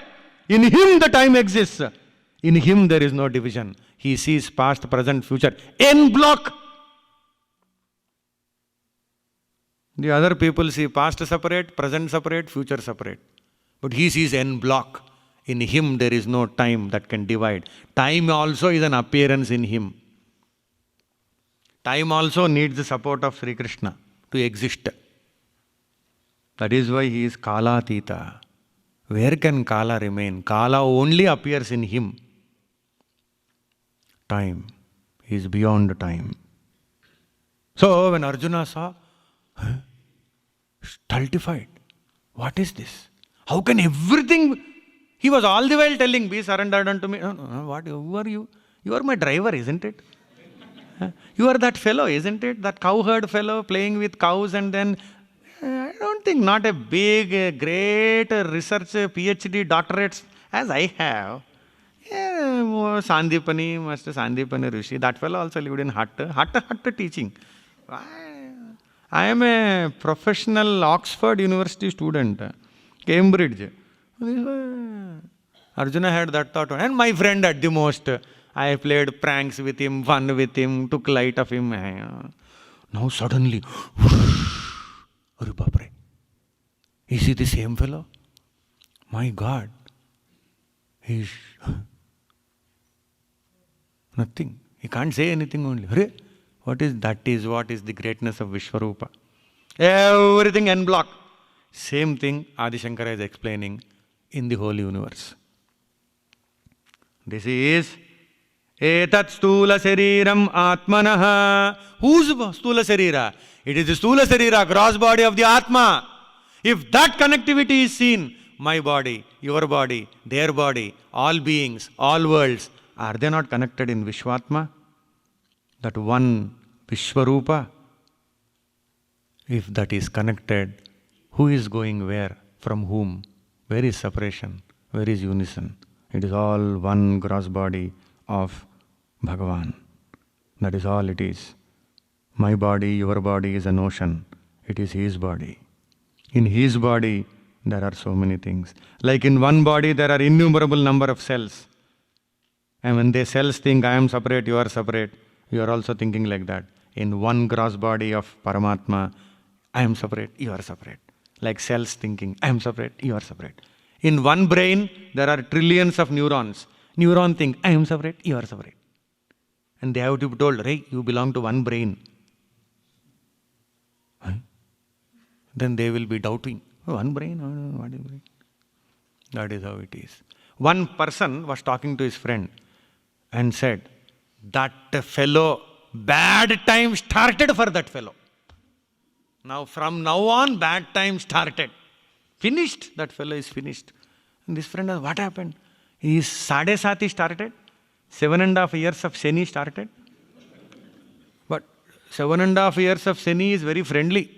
Speaker 1: In him the time exists. In him there is no division. He sees past, present, future en bloc. The other people see past separate, present separate, future separate. But he sees en bloc. In him there is no time that can divide. Time also is an appearance in him. Time also needs the support of Sri Krishna to exist. That is why he is Kalatita. Where can Kala remain? Kala only appears in him. Time. He is beyond time. So when Arjuna saw, stultified. What is this? How can everything... He was all the while telling, be surrendered unto me. No, what? Who are you? You are my driver, isn't it? You are that fellow, isn't it? That cowherd fellow playing with cows and then... I don't think not a big, great research PhD doctorates as I have. Sandipani, Master Sandipani Rishi, that fellow also lived in hut teaching. I am a professional Oxford University student, Cambridge. Arjuna had that thought. And my friend at the most, I played pranks with him, fun with him, took light of him. Now suddenly, Arre Bapre, is he the same fellow? My God, he's nothing. He can't say anything only. Arre, what is that? Is what is the greatness of Vishwarupa? Everything en bloc. Same thing Adi Shankara is explaining in the whole universe. This is Etat Stula Shariram Atmanaha. Whose Stula Sharira? It is the Stula Sharira, gross body of the Atma. If that connectivity is seen, my body, your body, their body, all beings, all worlds, are they not connected in Vishwatma? That one Vishwarupa? If that is connected, who is going where? From whom? Where is separation? Where is unison? It is all one gross body of Bhagavan. That is all it is. My body, your body is an ocean. It is his body. In his body, there are so many things. Like in one body, there are innumerable number of cells. And when the cells think, I am separate, you are separate, you are also thinking like that. In one gross body of Paramatma, I am separate, you are separate. Like cells thinking, I am separate, you are separate. In one brain, there are trillions of neurons. Neuron think, I am separate, you are separate. And they have to be told, hey, you belong to one brain. Then they will be doubting. Oh, one brain? What is brain? That is how it is. One person was talking to his friend and said, that fellow, bad time started for that fellow. Now, from now on, bad time started. Finished. That fellow is finished. And this friend asked, what happened? His Sade Sati started. 7.5 years of Shani started. But 7.5 years of Shani is very friendly.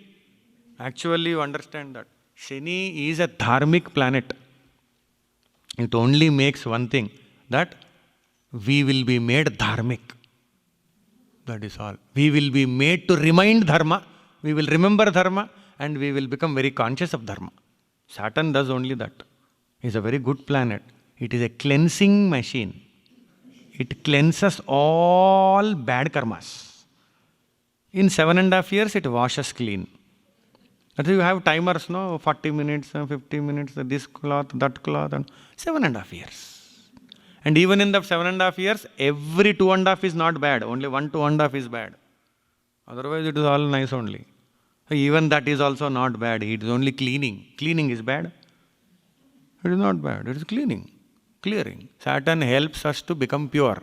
Speaker 1: Actually, you understand that. Shani is a dharmic planet. It only makes one thing, that we will be made dharmic. That is all. We will be made to remind dharma. We will remember dharma and we will become very conscious of dharma. Saturn does only that. It's a very good planet. It is a cleansing machine. It cleanses all bad karmas. In 7.5 years, it washes clean. That is, you have timers, no? 40 minutes, 50 minutes, this cloth, that cloth, and 7.5 years. And even in the 7.5 years, every 2.5 is not bad. Only 1 2.5 is bad. Otherwise, it is all nice only. Even that is also not bad. It is only cleaning. Cleaning is bad. It is not bad. It is cleaning, clearing. Saturn helps us to become pure.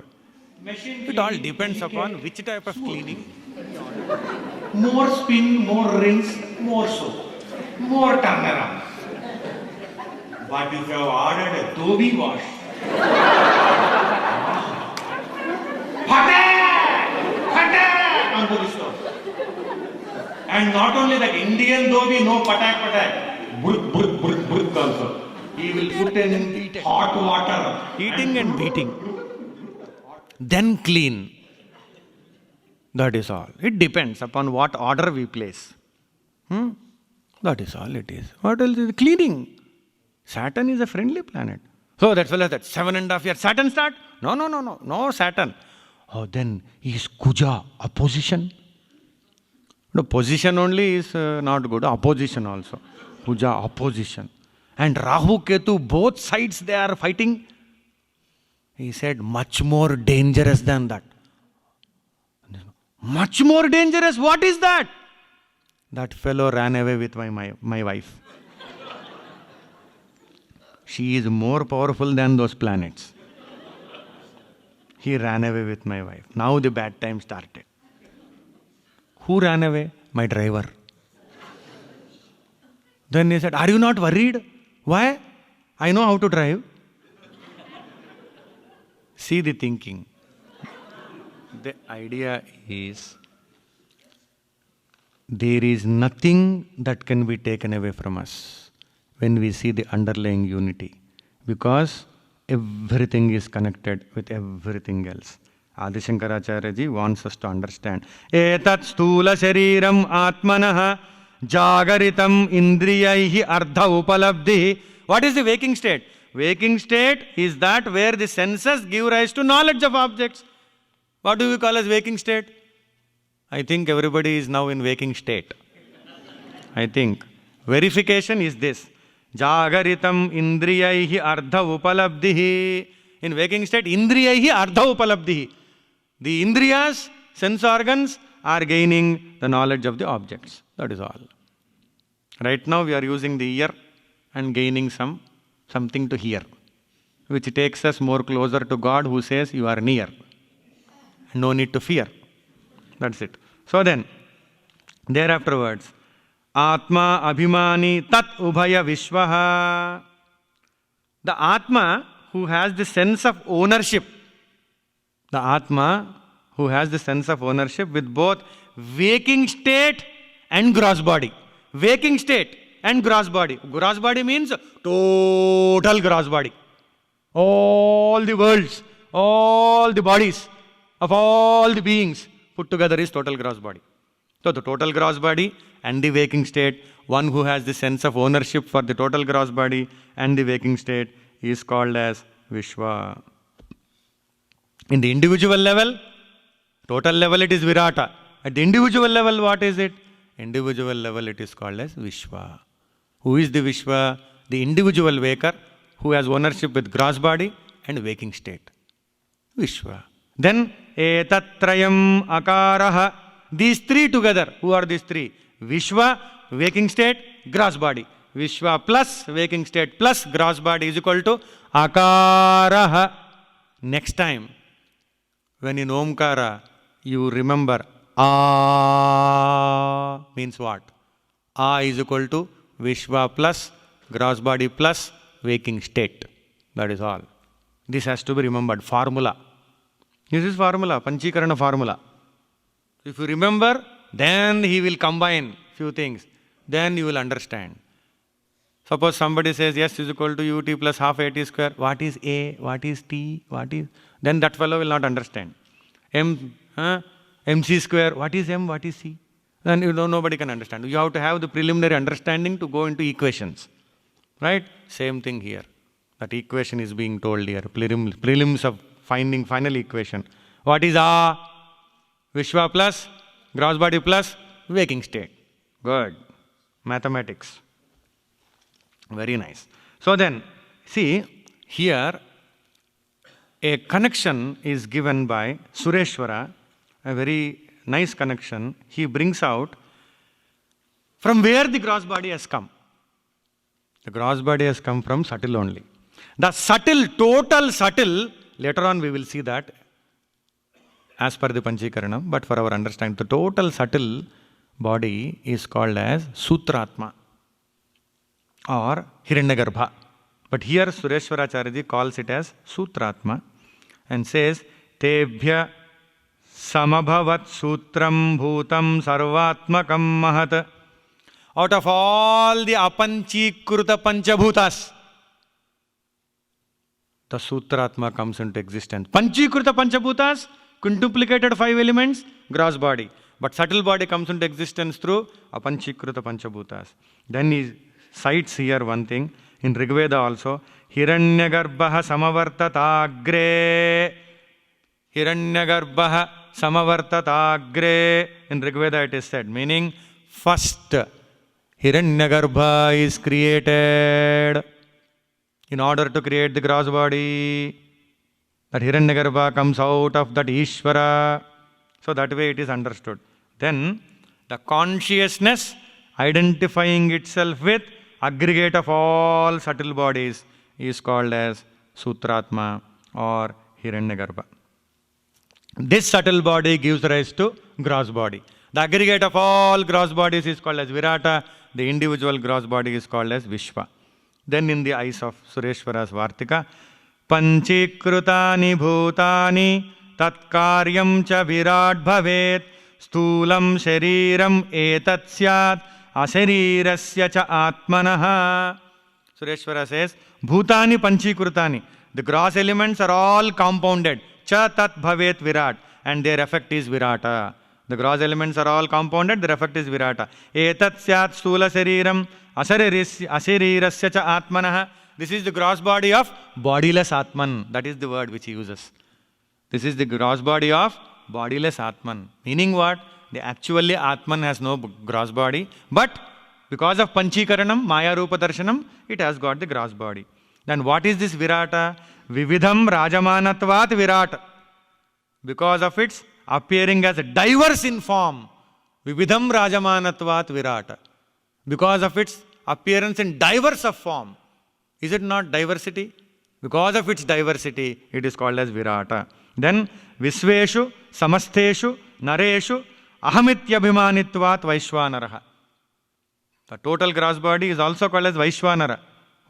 Speaker 1: It all depends upon which type of cleaning.
Speaker 2: More spin, more rinse, more soap, more turnaround. But if you have ordered a Dhobi wash, patak onto the stove. And not only that, Indian Dhobi, no patak, burk also. He will put in hot water.
Speaker 1: Heating and beating. Then clean. That is all. It depends upon what order we place. That is all it is. What else is cleaning? Saturn is a friendly planet. So that's why that 7.5 years. Saturn start? No Saturn. Oh, then is Kuja opposition? No, position only is not good. Opposition also. Kuja opposition. And Rahu Ketu, both sides they are fighting. He said much more dangerous than that. Much more dangerous? What is that? That fellow ran away with my wife. She is more powerful than those planets. He ran away with my wife. Now the bad time started. Who ran away? My driver. Then he said, are you not worried? Why? I know how to drive. See the thinking. The idea is, there is nothing that can be taken away from us when we see the underlying unity, because everything is connected with everything else. Adi Shankaracharya ji wants us to understand. Etat stula shariram atmanah jagaritam indriyaihi ardha upalabdhi. What is the waking state? Waking state is that where the senses give rise to knowledge of objects. What do we call as waking state? I think everybody is now in waking state. I think. Verification is this. Jagaritam indriyaihi ardha upalabdhihi. In waking state, indriyaihi ardha upalabdhihi. The indriyas, sense organs, are gaining the knowledge of the objects. That is all. Right now we are using the ear and gaining something to hear, which takes us more closer to God, who says you are near. No need to fear. That's it. So then, thereafterwards, Atma Abhimani Tat Ubhaya Vishwaha. The Atma who has the sense of ownership. The Atma who has the sense of ownership with both waking state and gross body. Waking state and gross body. Gross body means total gross body. All the worlds, all the bodies of all the beings put together is total gross body. So the total gross body and the waking state, one who has the sense of ownership for the total gross body and the waking state, is called as Vishwa. In the individual level, total level it is Virata. At the individual level, what is it? Individual level it is called as Vishwa. Who is the Vishwa? The individual waker who has ownership with gross body and waking state. Vishwa. Then, Etatrayam Akaraha. These three together. Who are these three? Vishwa, waking state, gross body. Vishwa plus waking state plus gross body is equal to Akaraha. Next time, when in Omkara, you remember A means what? A is equal to Vishwa plus gross body plus waking state. That is all. This has to be remembered. Formula. This is formula, Panchikarana formula. If you remember, then he will combine few things. Then you will understand. Suppose somebody says S is equal to UT plus half AT square. What is A? What is T? What is? Then that fellow will not understand. MC square. What is M? What is C? Then nobody can understand. You have to have the preliminary understanding to go into equations. Right? Same thing here. That equation is being told here. Prelims of finding final equation. What is A? Vishwa plus gross body plus waking state. Good. Mathematics. Very nice. So then, see, here a connection is given by Sureshwara, a very nice connection. He brings out From where the gross body has come? The gross body has come from subtle only. The subtle, total subtle, later on we will see that as per the Panchikaranam, but for our understanding, the total subtle body is called as Sutratma or Hiranyagarbha. But here Sureshwaracharya calls it as Sutratma and says, Tebhya samabhavat sutram bhutam sarvatmakam mahat. Out of all the apanchikruta panchabhutas, the Sutratma comes into existence. Panchikruta panchabhutas, quintuplicated 5 elements, gross body. But subtle body comes into existence through apanchikruta panchabhutas. Then he cites here one thing, in Rigveda also, Hiranyagarbha samavartatagre. Hiranyagarbha samavartatagre. In Rigveda it is said, meaning first Hiranyagarbha is created in order to create the gross body. That Hiranyagarbha comes out of that Ishvara. So that way it is understood. Then the consciousness identifying itself with aggregate of all subtle bodies is called as Sutratma or Hiranyagarbha. This subtle body gives rise to gross body. The aggregate of all gross bodies is called as Virata. The individual gross body is called as Vishwa. Then in the eyes of Sureshwara's Vartika, Panchikrutani bhutani tatkaryam cha virat bhavet sthulam shariram etat syat asharirasya cha atmanaha. Sureshwara says, bhutani panchikrutani. The gross elements are all compounded. Cha tat bhavet virat. And their effect is virata. The gross elements are all compounded, their effect is virata. Etat syat stula shariram asharirasya cha atmanaha. This is the gross body of bodiless Atman. That is the word which he uses. This is the gross body of bodiless Atman. Meaning what? Actually Atman has no gross body. But because of Panchikaranam, Maya Rupa Darshanam, it has got the gross body. Then what is this Virata? Vividham Rajamanatvat Virat. Because of its appearing as diverse in form. Vividham Rajamanatvat Virata. Because of its appearance in diverse of form. Is it not diversity? Because of its diversity, it is called as Virata. Then, Visveshu, Samasteshu, Nareshu, Ahamityabhimanitvat Vaishwanaraha. The total gross body is also called as Vaishwanara.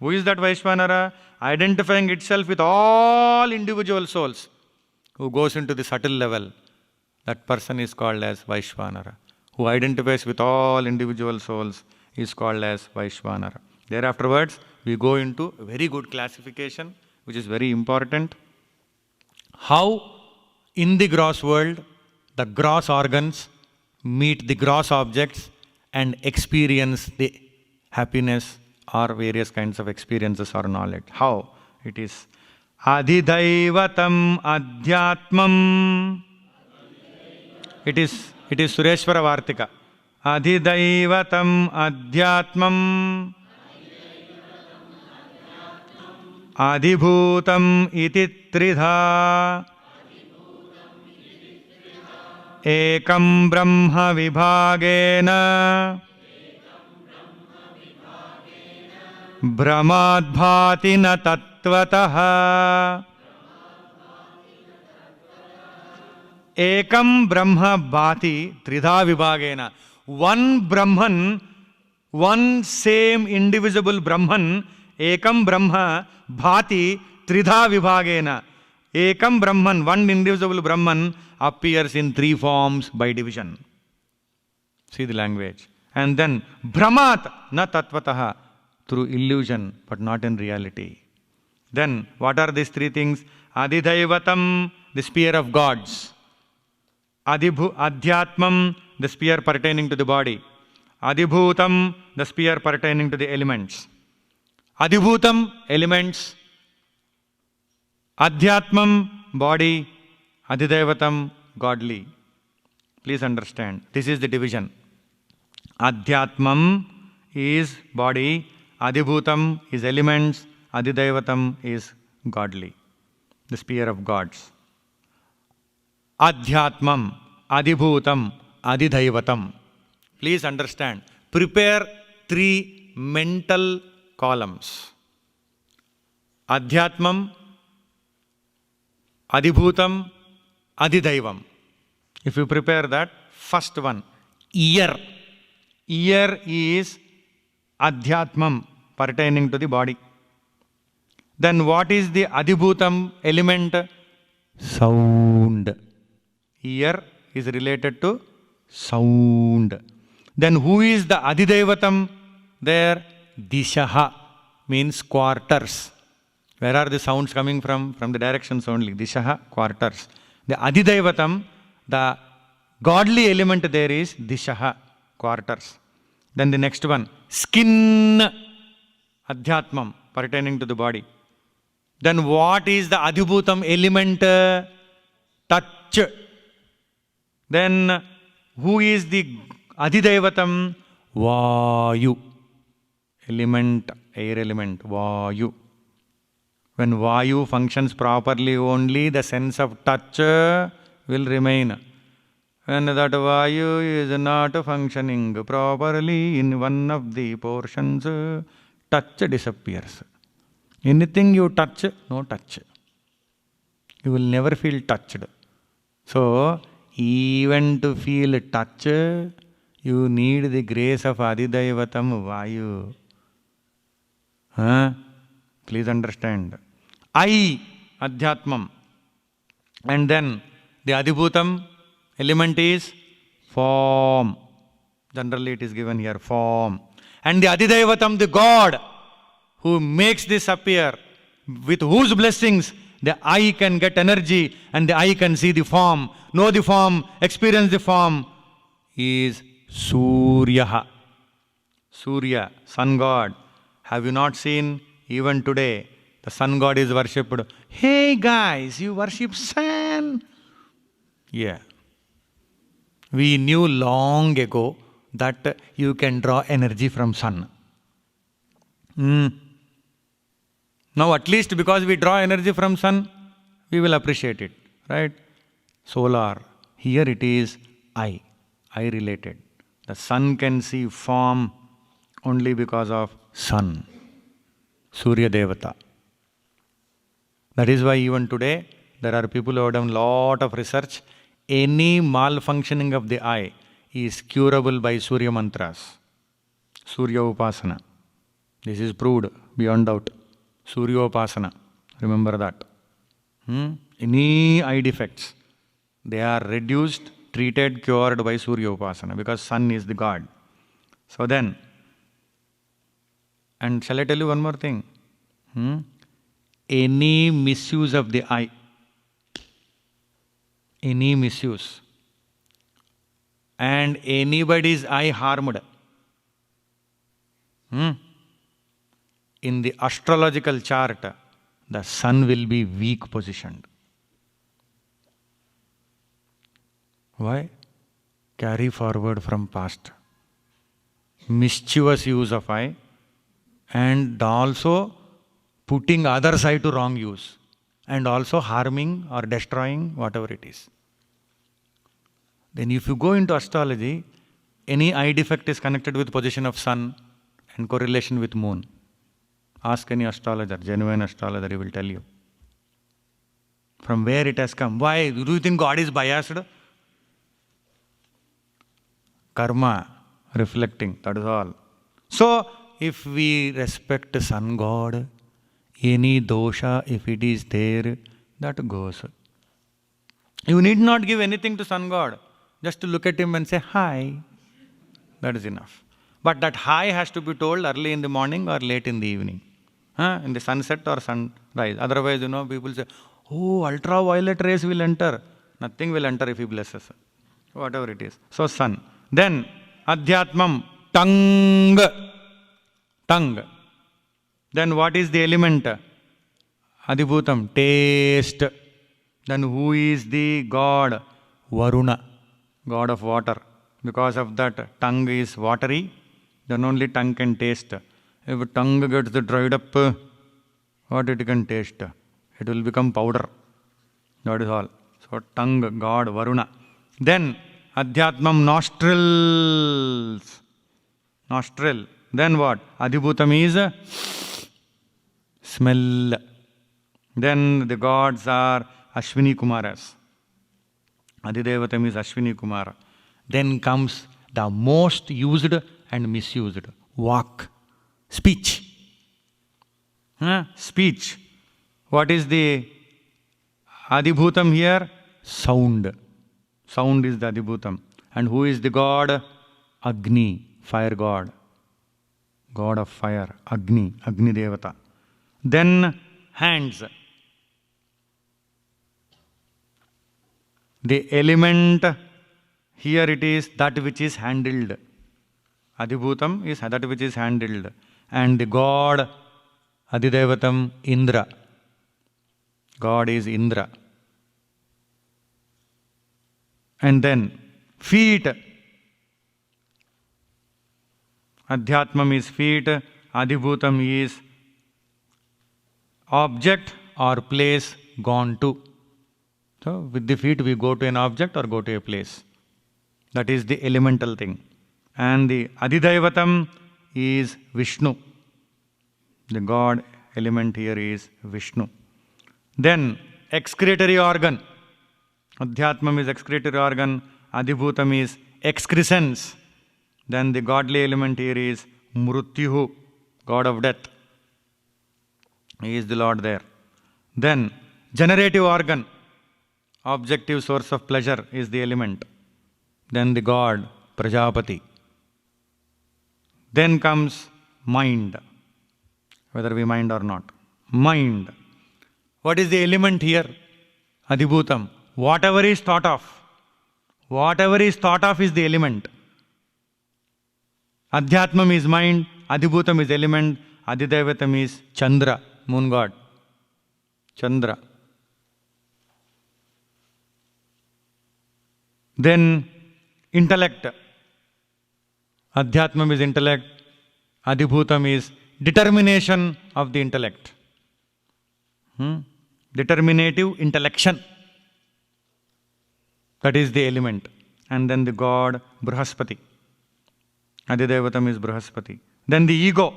Speaker 1: Who is that Vaishwanara? Identifying itself with all individual souls. Who goes into the subtle level. That person is called as Vaishwanara. Who identifies with all individual souls is called as Vaishwanara. Thereafterwards, we go into a very good classification, which is very important. How in the gross world, the gross organs meet the gross objects and experience the happiness or various kinds of experiences or knowledge. How? It is Adhidaivatam Adhyatmam. It is Sureshwara Vartika. Adhidaivatam Adhyatmam Adhibhutam iti tridha Ekam Brahma Vibhagena Brahmadbhati na tattvataha. Ekam Brahma Bhati Tridha Vibhagena. One Brahman, one same indivisible Brahman, Ekam Brahma Bhati Tridha Vibhagena. Ekam Brahman, one indivisible Brahman, appears in 3 forms by division. See the language. And then Brahmat na tattvataha, through illusion, but not in reality. Then, what are these 3 things? Adhidaivatam, the sphere of gods. Adhyatmam, the sphere pertaining to the body. Adhibhutam, the sphere pertaining to the elements. Adhibhutam, elements. Adhyatmam, body. Adhidaivatam, godly. Please understand, this is the division. Adhyatmam is body. Adhibhutam is elements. Adhidaivatam is godly, the sphere of gods. Adhyatmam, Adhibhutam, Adhidaivatam. Please understand, prepare 3 mental columns. Adhyatmam, Adhibhutam, Adhidaivam. If you prepare that, first one, ear. Ear is Adhyatmam, pertaining to the body. Then what is the Adhibhutam element? Sound. Ear is related to sound. Then who is the Adhidaivatam? There, Dishaha means quarters. Where are the sounds coming from? From the directions only. Dishaha, quarters. The Adhidaivatam, the godly element there is Dishaha, quarters. Then the next one, skin, Adhyatmam, pertaining to the body. Then what is the Adhibhutam element? Touch. Then who is the Adhidaivatam? Vayu. Element, air element, Vayu. When Vayu functions properly, only the sense of touch will remain. When that Vayu is not functioning properly in one of the portions, touch disappears. Anything you touch, no touch. You will never feel touched. So, even to feel touch, you need the grace of Adhidaivatam Vayu. Please understand. I, Adhyatmam. And then the Adhibhutam element is form. Generally it is given here, form. And the Adhidaivatam, the God, who makes this appear, with whose blessings the eye can get energy and the eye can see the form, know the form, experience the form, is Suryaha. Surya, sun god. Have you not seen even today the sun god is worshipped? Hey guys, you worship sun? Yeah. We knew long ago that you can draw energy from sun. Now at least because we draw energy from sun, we will appreciate it, right? Solar. Here it is eye related. The sun can see form only because of sun. Surya Devata. That is why even today there are people who have done lot of research. Any malfunctioning of the eye is curable by Surya mantras. Surya Upasana. This is proved beyond doubt. Surya Upasana. Remember that. Any eye defects, they are reduced, treated, cured by Surya Upasana because sun is the god. So then, and shall I tell you one more thing? Any misuse of the eye, any misuse, and anybody's eye harmed, in the astrological chart, the sun will be weak positioned. Why? Carry forward from past. Mischievous use of eye and also putting other side to wrong use and also harming or destroying whatever it is. Then if you go into astrology, any eye defect is connected with position of sun and correlation with moon. Ask any astrologer, genuine astrologer, he will tell you. From where it has come. Why? Do you think God is biased? Karma, reflecting, that is all. So, if we respect sun god, any dosha, if it is there, that goes. You need not give anything to sun god. Just to look at him and say, hi. That is enough. But that hi has to be told early in the morning or late in the evening. In the sunset or sunrise. Otherwise, people say, oh, ultraviolet rays will enter. Nothing will enter if he blesses. Whatever it is. So, sun. Then, Adhyatmam, tongue. Tongue. Then what is the element? Adhibhutam, taste. Then who is the god? Varuna, god of water. Because of that, tongue is watery, then only tongue can taste. If tongue gets dried up, what it can taste? It will become powder. That is all. So tongue, god, Varuna. Then Adhyatmam, nostrils. nostril. Then what? Adhibhutam is smell. Then the gods are Ashwini Kumaras. Adhidevatam is Ashwini Kumara. Then comes the most used and misused. Vak. Speech. Speech. What is the Adhibhutam here? Sound. Sound is the Adhibhutam. And who is the god? Agni, fire god. God of fire. Agni, Agni Devata. Then hands. The element, here it is that which is handled. Adhibhutam is that which is handled. And the god, Adhidevatam, Indra. God is Indra. And then feet. Adhyatmam is feet. Adhibhutam is object or place gone to. So with the feet we go to an object or go to a place. That is the elemental thing. And the Adhidaivatam is Vishnu. The God element here is Vishnu. Then excretory organ. Adhyatmam is excretory organ. Adhibhutam is excrescence. Then the godly element here is Mrutyuhu, God of death. He is the Lord there. Then generative organ. Objective source of pleasure is the element. Then the god, Prajapati. Then comes mind. Whether we mind or not. Mind. What is the element here? Adhibhutam. Whatever is thought of. Whatever is thought of is the element. Adhyatmam is mind. Adhibhutam is element. Adhidevatam is Chandra, moon god. Chandra. Then intellect. Adhyatmam is intellect. Adhibhutam is determination of the intellect. Determinative intellection. That is the element. And then the god Brihaspati. Adhidevatam is Brihaspati. Then the ego.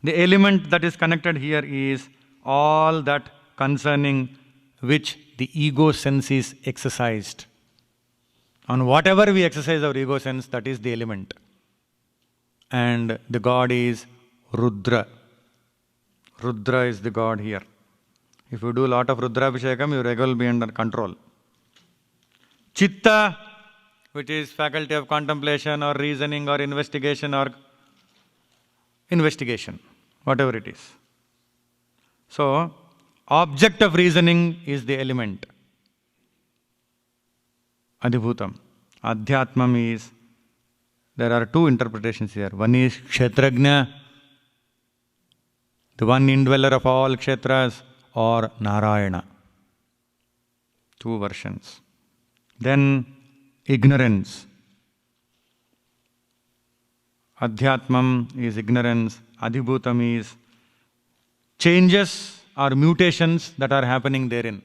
Speaker 1: The element that is connected here is all that concerning which the ego sense is exercised. On whatever we exercise our ego sense, that is the element. And the god is Rudra. Rudra is the god here. If you do a lot of Rudra Abhishekam, your ego will be under control. Chitta, which is faculty of contemplation or reasoning or investigation, whatever it is. So, object of reasoning is the element. Adhibhutam. Adhyatmam is, there are two interpretations here. One is Kshetrajna, the one indweller of all Kshetras, or Narayana. Two versions. Then ignorance. Adhyatmam is ignorance. Adhibhutam is changes or mutations that are happening therein.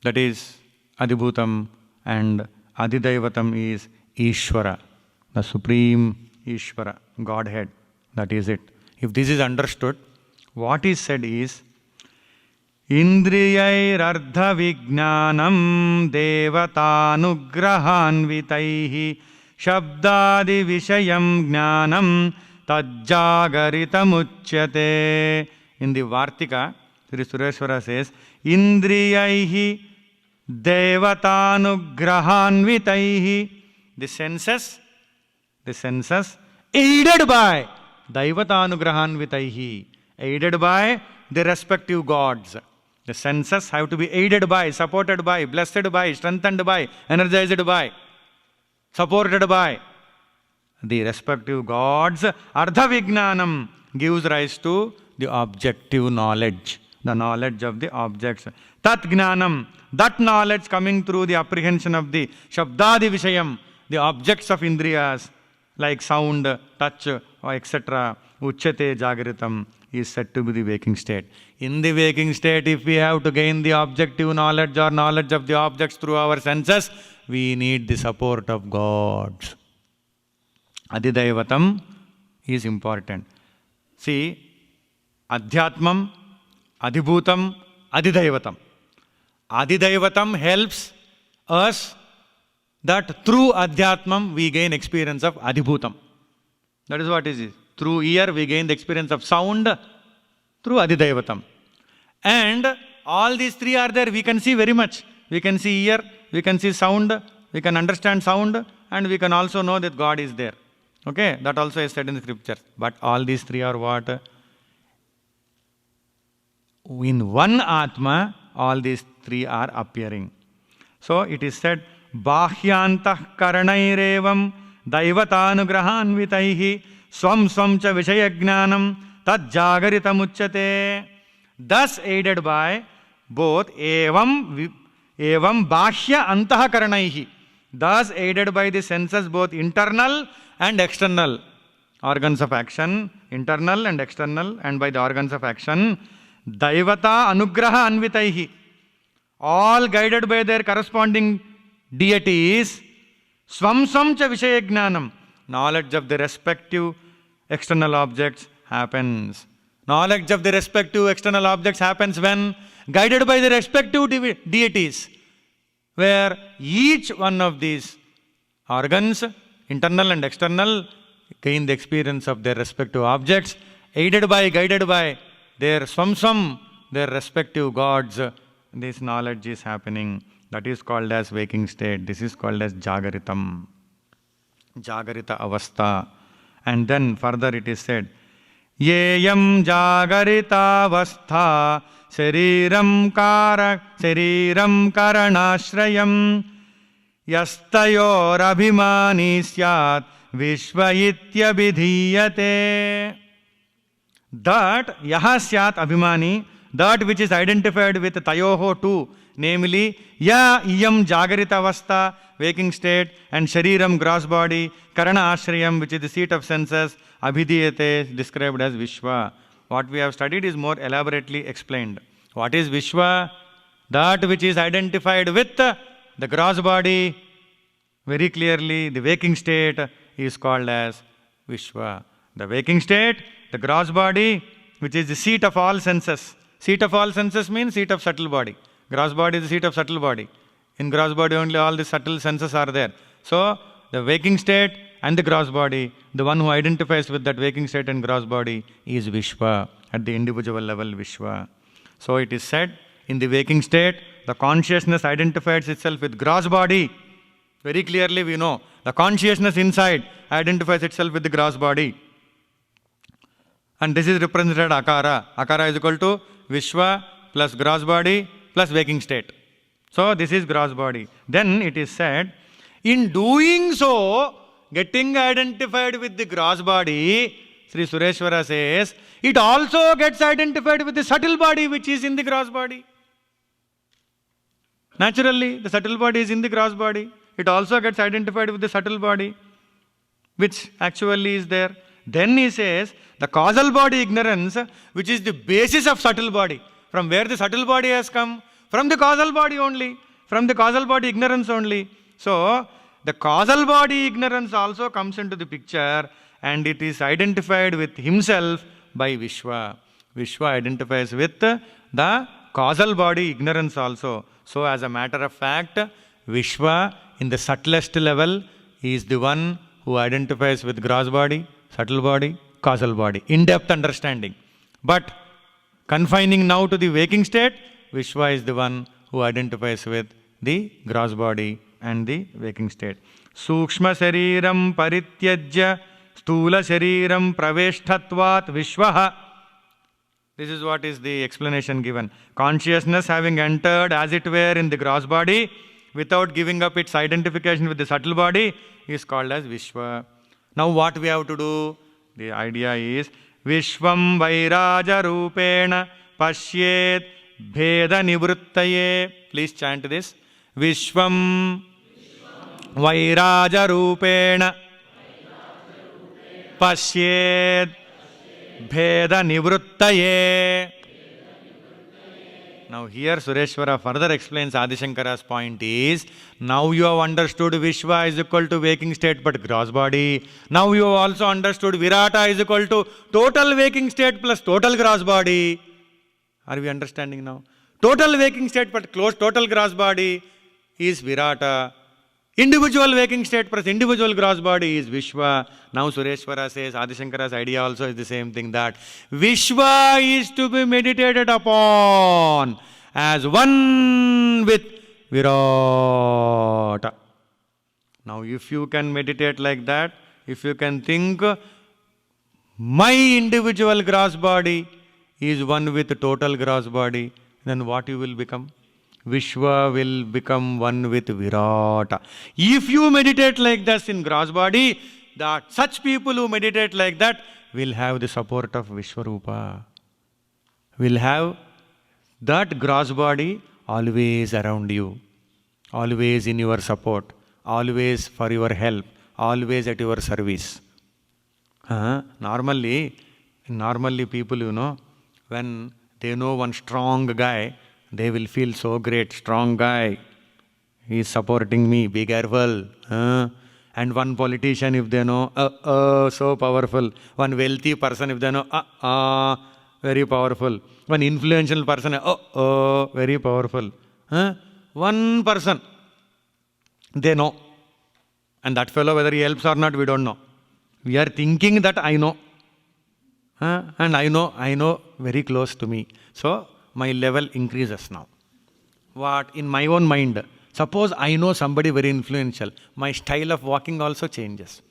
Speaker 1: That is Adhibhutam, and Adhidaivatam is Ishvara, the supreme Ishvara, Godhead. That is it. If this is understood, what is said is Indriyairardha vijnanam devatanugrahanvitaihi shabdadi vishayam jnanam tajjagaritamuchyate. In the Vartika, Sri Sureshwara says, Indriyaihi devatanugrahanvitaihi. The senses aided by Daivatanugrahanvitaihi, aided by the respective gods. The senses have to be aided by, supported by, blessed by, strengthened by, energized by, supported by the respective gods. Ardha Vijnanam gives rise to the objective knowledge, the knowledge of the objects. Tat Jnanam, that knowledge coming through the apprehension of the Shabdadi Vishayam, the objects of Indriyas, like sound, touch, etc., uchyate jagritam is said to be the waking state. In the waking state, if we have to gain the objective knowledge or knowledge of the objects through our senses, we need the support of gods. Adhidaivatam is important. See, Adhyatmam, Adhibhutam, Adhidaivatam. Adhidaivatam helps us that through Adhyatmam we gain experience of Adhibhutam. That is what it is. Through ear we gain the experience of sound through Adhidaivatam. And all these three are there. We can see very much. We can see ear, we can see sound, we can understand sound, and we can also know that God is there. Okay, that also is said in the scriptures. But all these three are what? In one Atma, all these three are appearing. So it is said, Bahyantah karanairevam daivatanugrahanvitaihi swam swam cha vishayajnanam tad jagaritamuchyate. Thus aided by both evam bahya antah karanaihi. Thus aided by the senses, both internal and external organs of action, internal and external, and by the organs of action, Daivata Anugraha Anvitaihi, all guided by their corresponding deities, Swam Swam Cha Vishayajnanam, knowledge of the respective external objects happens. Knowledge of the respective external objects happens when guided by the respective deities, where each one of these organs, internal and external, gain the experience of their respective objects, aided by, guided by their swam, their respective gods. This knowledge is happening. That is called as waking state. This is called as Jagaritam. Jagarita Avastha. And then further it is said, Yeyam Jagarita Avastha Shariram Karanashrayam Yastayor Abhimani Syat Vishvayitya Vidhiyate. That Yaha Syat Abhimani, that which is identified with Tayoho too, namely Ya Iyam Jagarita Avastha, waking state, and Shariram, gross body, Karana Ashrayam, which is the seat of senses, Abhidhiyate, described as Vishwa. What we have studied is more elaborately explained. What is Vishwa? That which is identified with the gross body, very clearly the waking state is called as Vishwa. The waking state, the gross body, which is the seat of all senses. Seat of all senses means seat of subtle body. Gross body is the seat of subtle body. In gross body only all the subtle senses are there. So, the waking state and the gross body, the one who identifies with that waking state and gross body is Vishwa, at the individual level Vishwa. So it is said, in the waking state, the consciousness identifies itself with gross body. Very clearly we know, the consciousness inside identifies itself with the gross body. And this is represented Akara. Akara is equal to Vishwa plus gross body plus waking state. So this is gross body. Then it is said, in doing so, getting identified with the gross body, Sri Sureshwara says, it also gets identified with the subtle body which is in the gross body. Naturally, the subtle body is in the gross body. It also gets identified with the subtle body, which actually is there. Then he says, the causal body ignorance, which is the basis of subtle body. From where the subtle body has come? From the causal body only. From the causal body ignorance only. So, the causal body ignorance also comes into the picture, and it is identified with himself by Vishwa. Vishwa identifies with the causal body ignorance also. So, as a matter of fact, Vishwa in the subtlest level is the one who identifies with gross body, subtle body, causal body, in-depth understanding. But confining now to the waking state, Vishwa is the one who identifies with the gross body and the waking state. Sukshma shariram parityajya stula shariram praveshthatvat vishwaha. This is what is the explanation given. Consciousness having entered as it were in the gross body without giving up its identification with the subtle body is called as Vishwa. Now what we have to do? The idea is Vishwam Vairaja Rupena Pashyet Bheda Nivruttaye. Please chant this. Vishwam Vairaja Rupena Pashyet Bheda Nivruttaye. Now here Sureshwara further explains Adishankara's point is, now you have understood Vishwa is equal to waking state but gross body. Now you have also understood Virata is equal to total waking state plus total gross body. Are we understanding now? Total waking state but total gross body is Virata. Individual waking state plus individual gross body is Vishwa. Now Sureshwara says, Adishankara's idea also is the same thing, that Vishwa is to be meditated upon as one with Virata. Now if you can meditate like that, if you can think my individual gross body is one with total gross body, then what you will become? Vishwa will become one with Virata. If you meditate like this in gross body, that such people who meditate like that will have the support of Vishwarupa. Will have that gross body always around you, always in your support, always for your help, always at your service. Normally people, when they know one strong guy, they will feel so great. Strong guy, he is supporting me, be careful. And one politician, if they know, so powerful. One wealthy person, if they know, very powerful. One influential person, very powerful. One person, they know. And that fellow, whether he helps or not, we don't know. We are thinking that I know. And I know very close to me. So, my level increases now. What? In my own mind. Suppose I know somebody very influential, my style of walking also changes.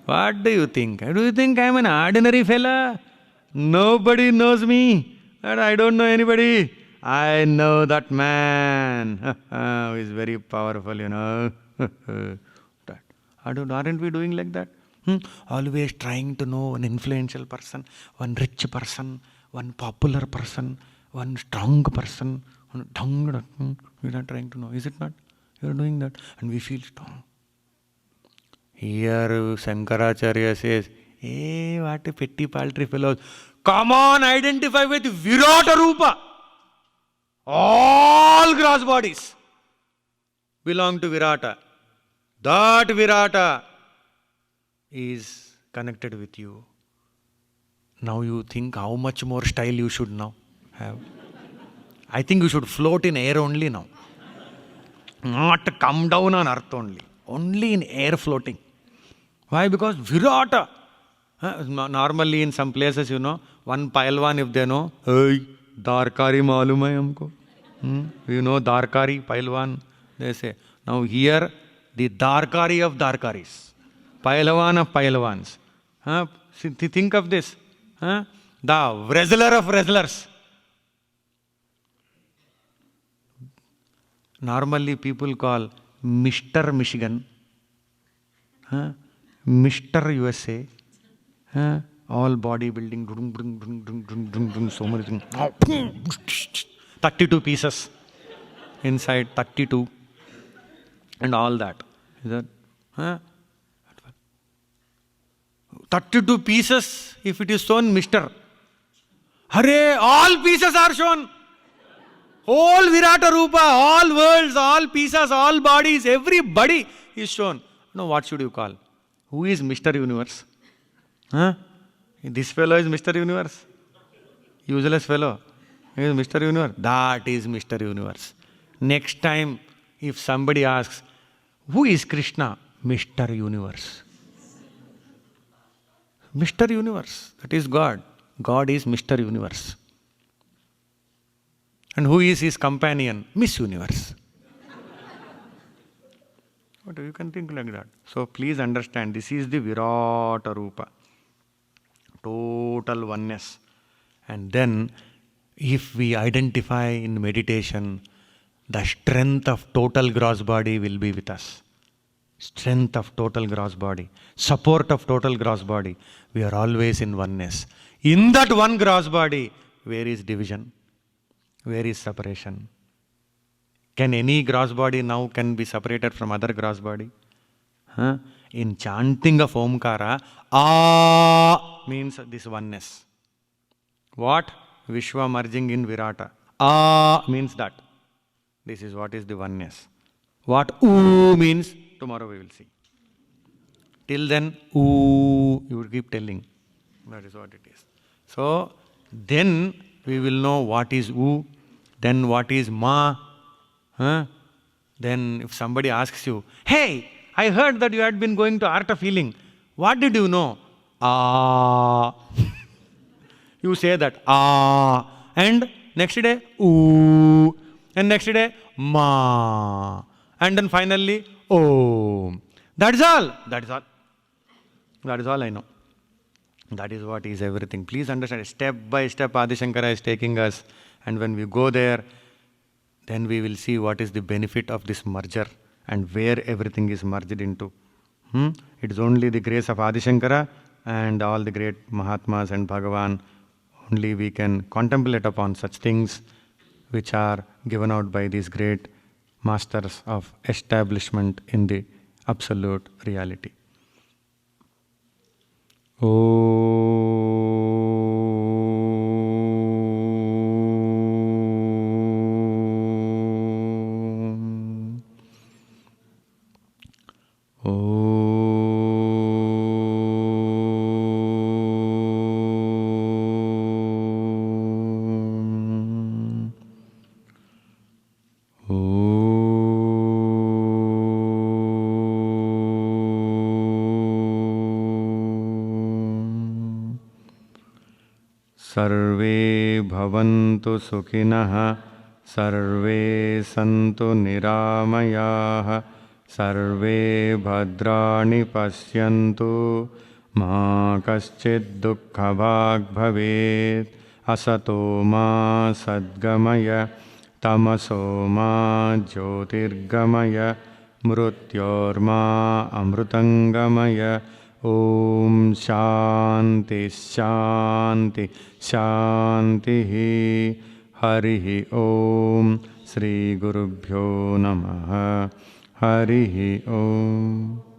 Speaker 1: What do you think? Do you think I am an ordinary fella? Nobody knows me. And I don't know anybody. I know that man who is very powerful, Aren't we doing like that? Always trying to know an influential person, one rich person, one popular person, one strong person. We are trying to know. Is it not? You are doing that. And we feel strong. Here Shankaracharya says, hey, what a petty paltry fellows. Come on, identify with Virata Rupa. All gross bodies belong to Virata. That Virata is connected with you. Now you think how much more style you should now have. I think you should float in air only now. Not come down on earth only. Only in air floating. Why? Because Virata. Normally in some places, one Pailwan, if they know, hey, Darkari malum hai humko. You know Darkari, Pailwan, they say. Now here, the Darkari of Darkaris. Pailwan of Pailwans. Think of this. The wrestler of wrestlers. Normally people call Mr. Michigan, Mr. USA, all bodybuilding, so many things. 32 pieces inside, 32, and all that. Is that? 32 pieces, if it is shown, Mr. Hare, all pieces are shown. Whole Virata Rupa, all worlds, all pieces, all bodies, everybody is shown. Now what should you call? Who is Mr. Universe? This fellow is Mr. Universe. Useless fellow. He is Mr. Universe. That is Mr. Universe. Next time, if somebody asks, who is Krishna? Mr. Universe. Mr. Universe. That is God. God is Mr. Universe. And who is his companion? Miss Universe. What you can think like that. So please understand, this is the Virata Rupa. Total oneness. And then, if we identify in meditation, the strength of total gross body will be with us. Strength of total gross body. Support of total gross body. We are always in oneness. In that one gross body, where is division? Where is separation? Can any gross body now can be separated from other gross body? In chanting of Omkara, means this oneness. What? Vishwa merging in Virata. A means that. This is what is the oneness. What U means, tomorrow we will see. Till then, U, you would keep telling. That is what it is. So, then we will know what is U, then what is Ma. Huh? Then if somebody asks you, hey, I heard that you had been going to Art of Healing. What did you know? Ah. You say that, ah. And next day, oo. And next day, ma. And then finally, om. That is all. That is all. That is all I know. That is what is everything. Please understand, step by step Adi Shankara is taking us. And when we go there, then we will see what is the benefit of this merger and where everything is merged into. It is only the grace of Adi Shankara and all the great Mahatmas and Bhagavan. Only we can contemplate upon such things which are given out by these great masters of establishment in the absolute reality. सर्वे भवन्तु सुखिनः सर्वे सन्तु निरामयाः सर्वे भद्राणि पश्यन्तु मा कश्चित् दुःखभाग् भवेत् असतो मा सद्गमय तमसो मा ज्योतिर्गमय मृत्योर्मा अमृतङ्गमय ओम शांति शांति शांति हरि ओम श्री गुरुभ्यो नमः हरि ओम।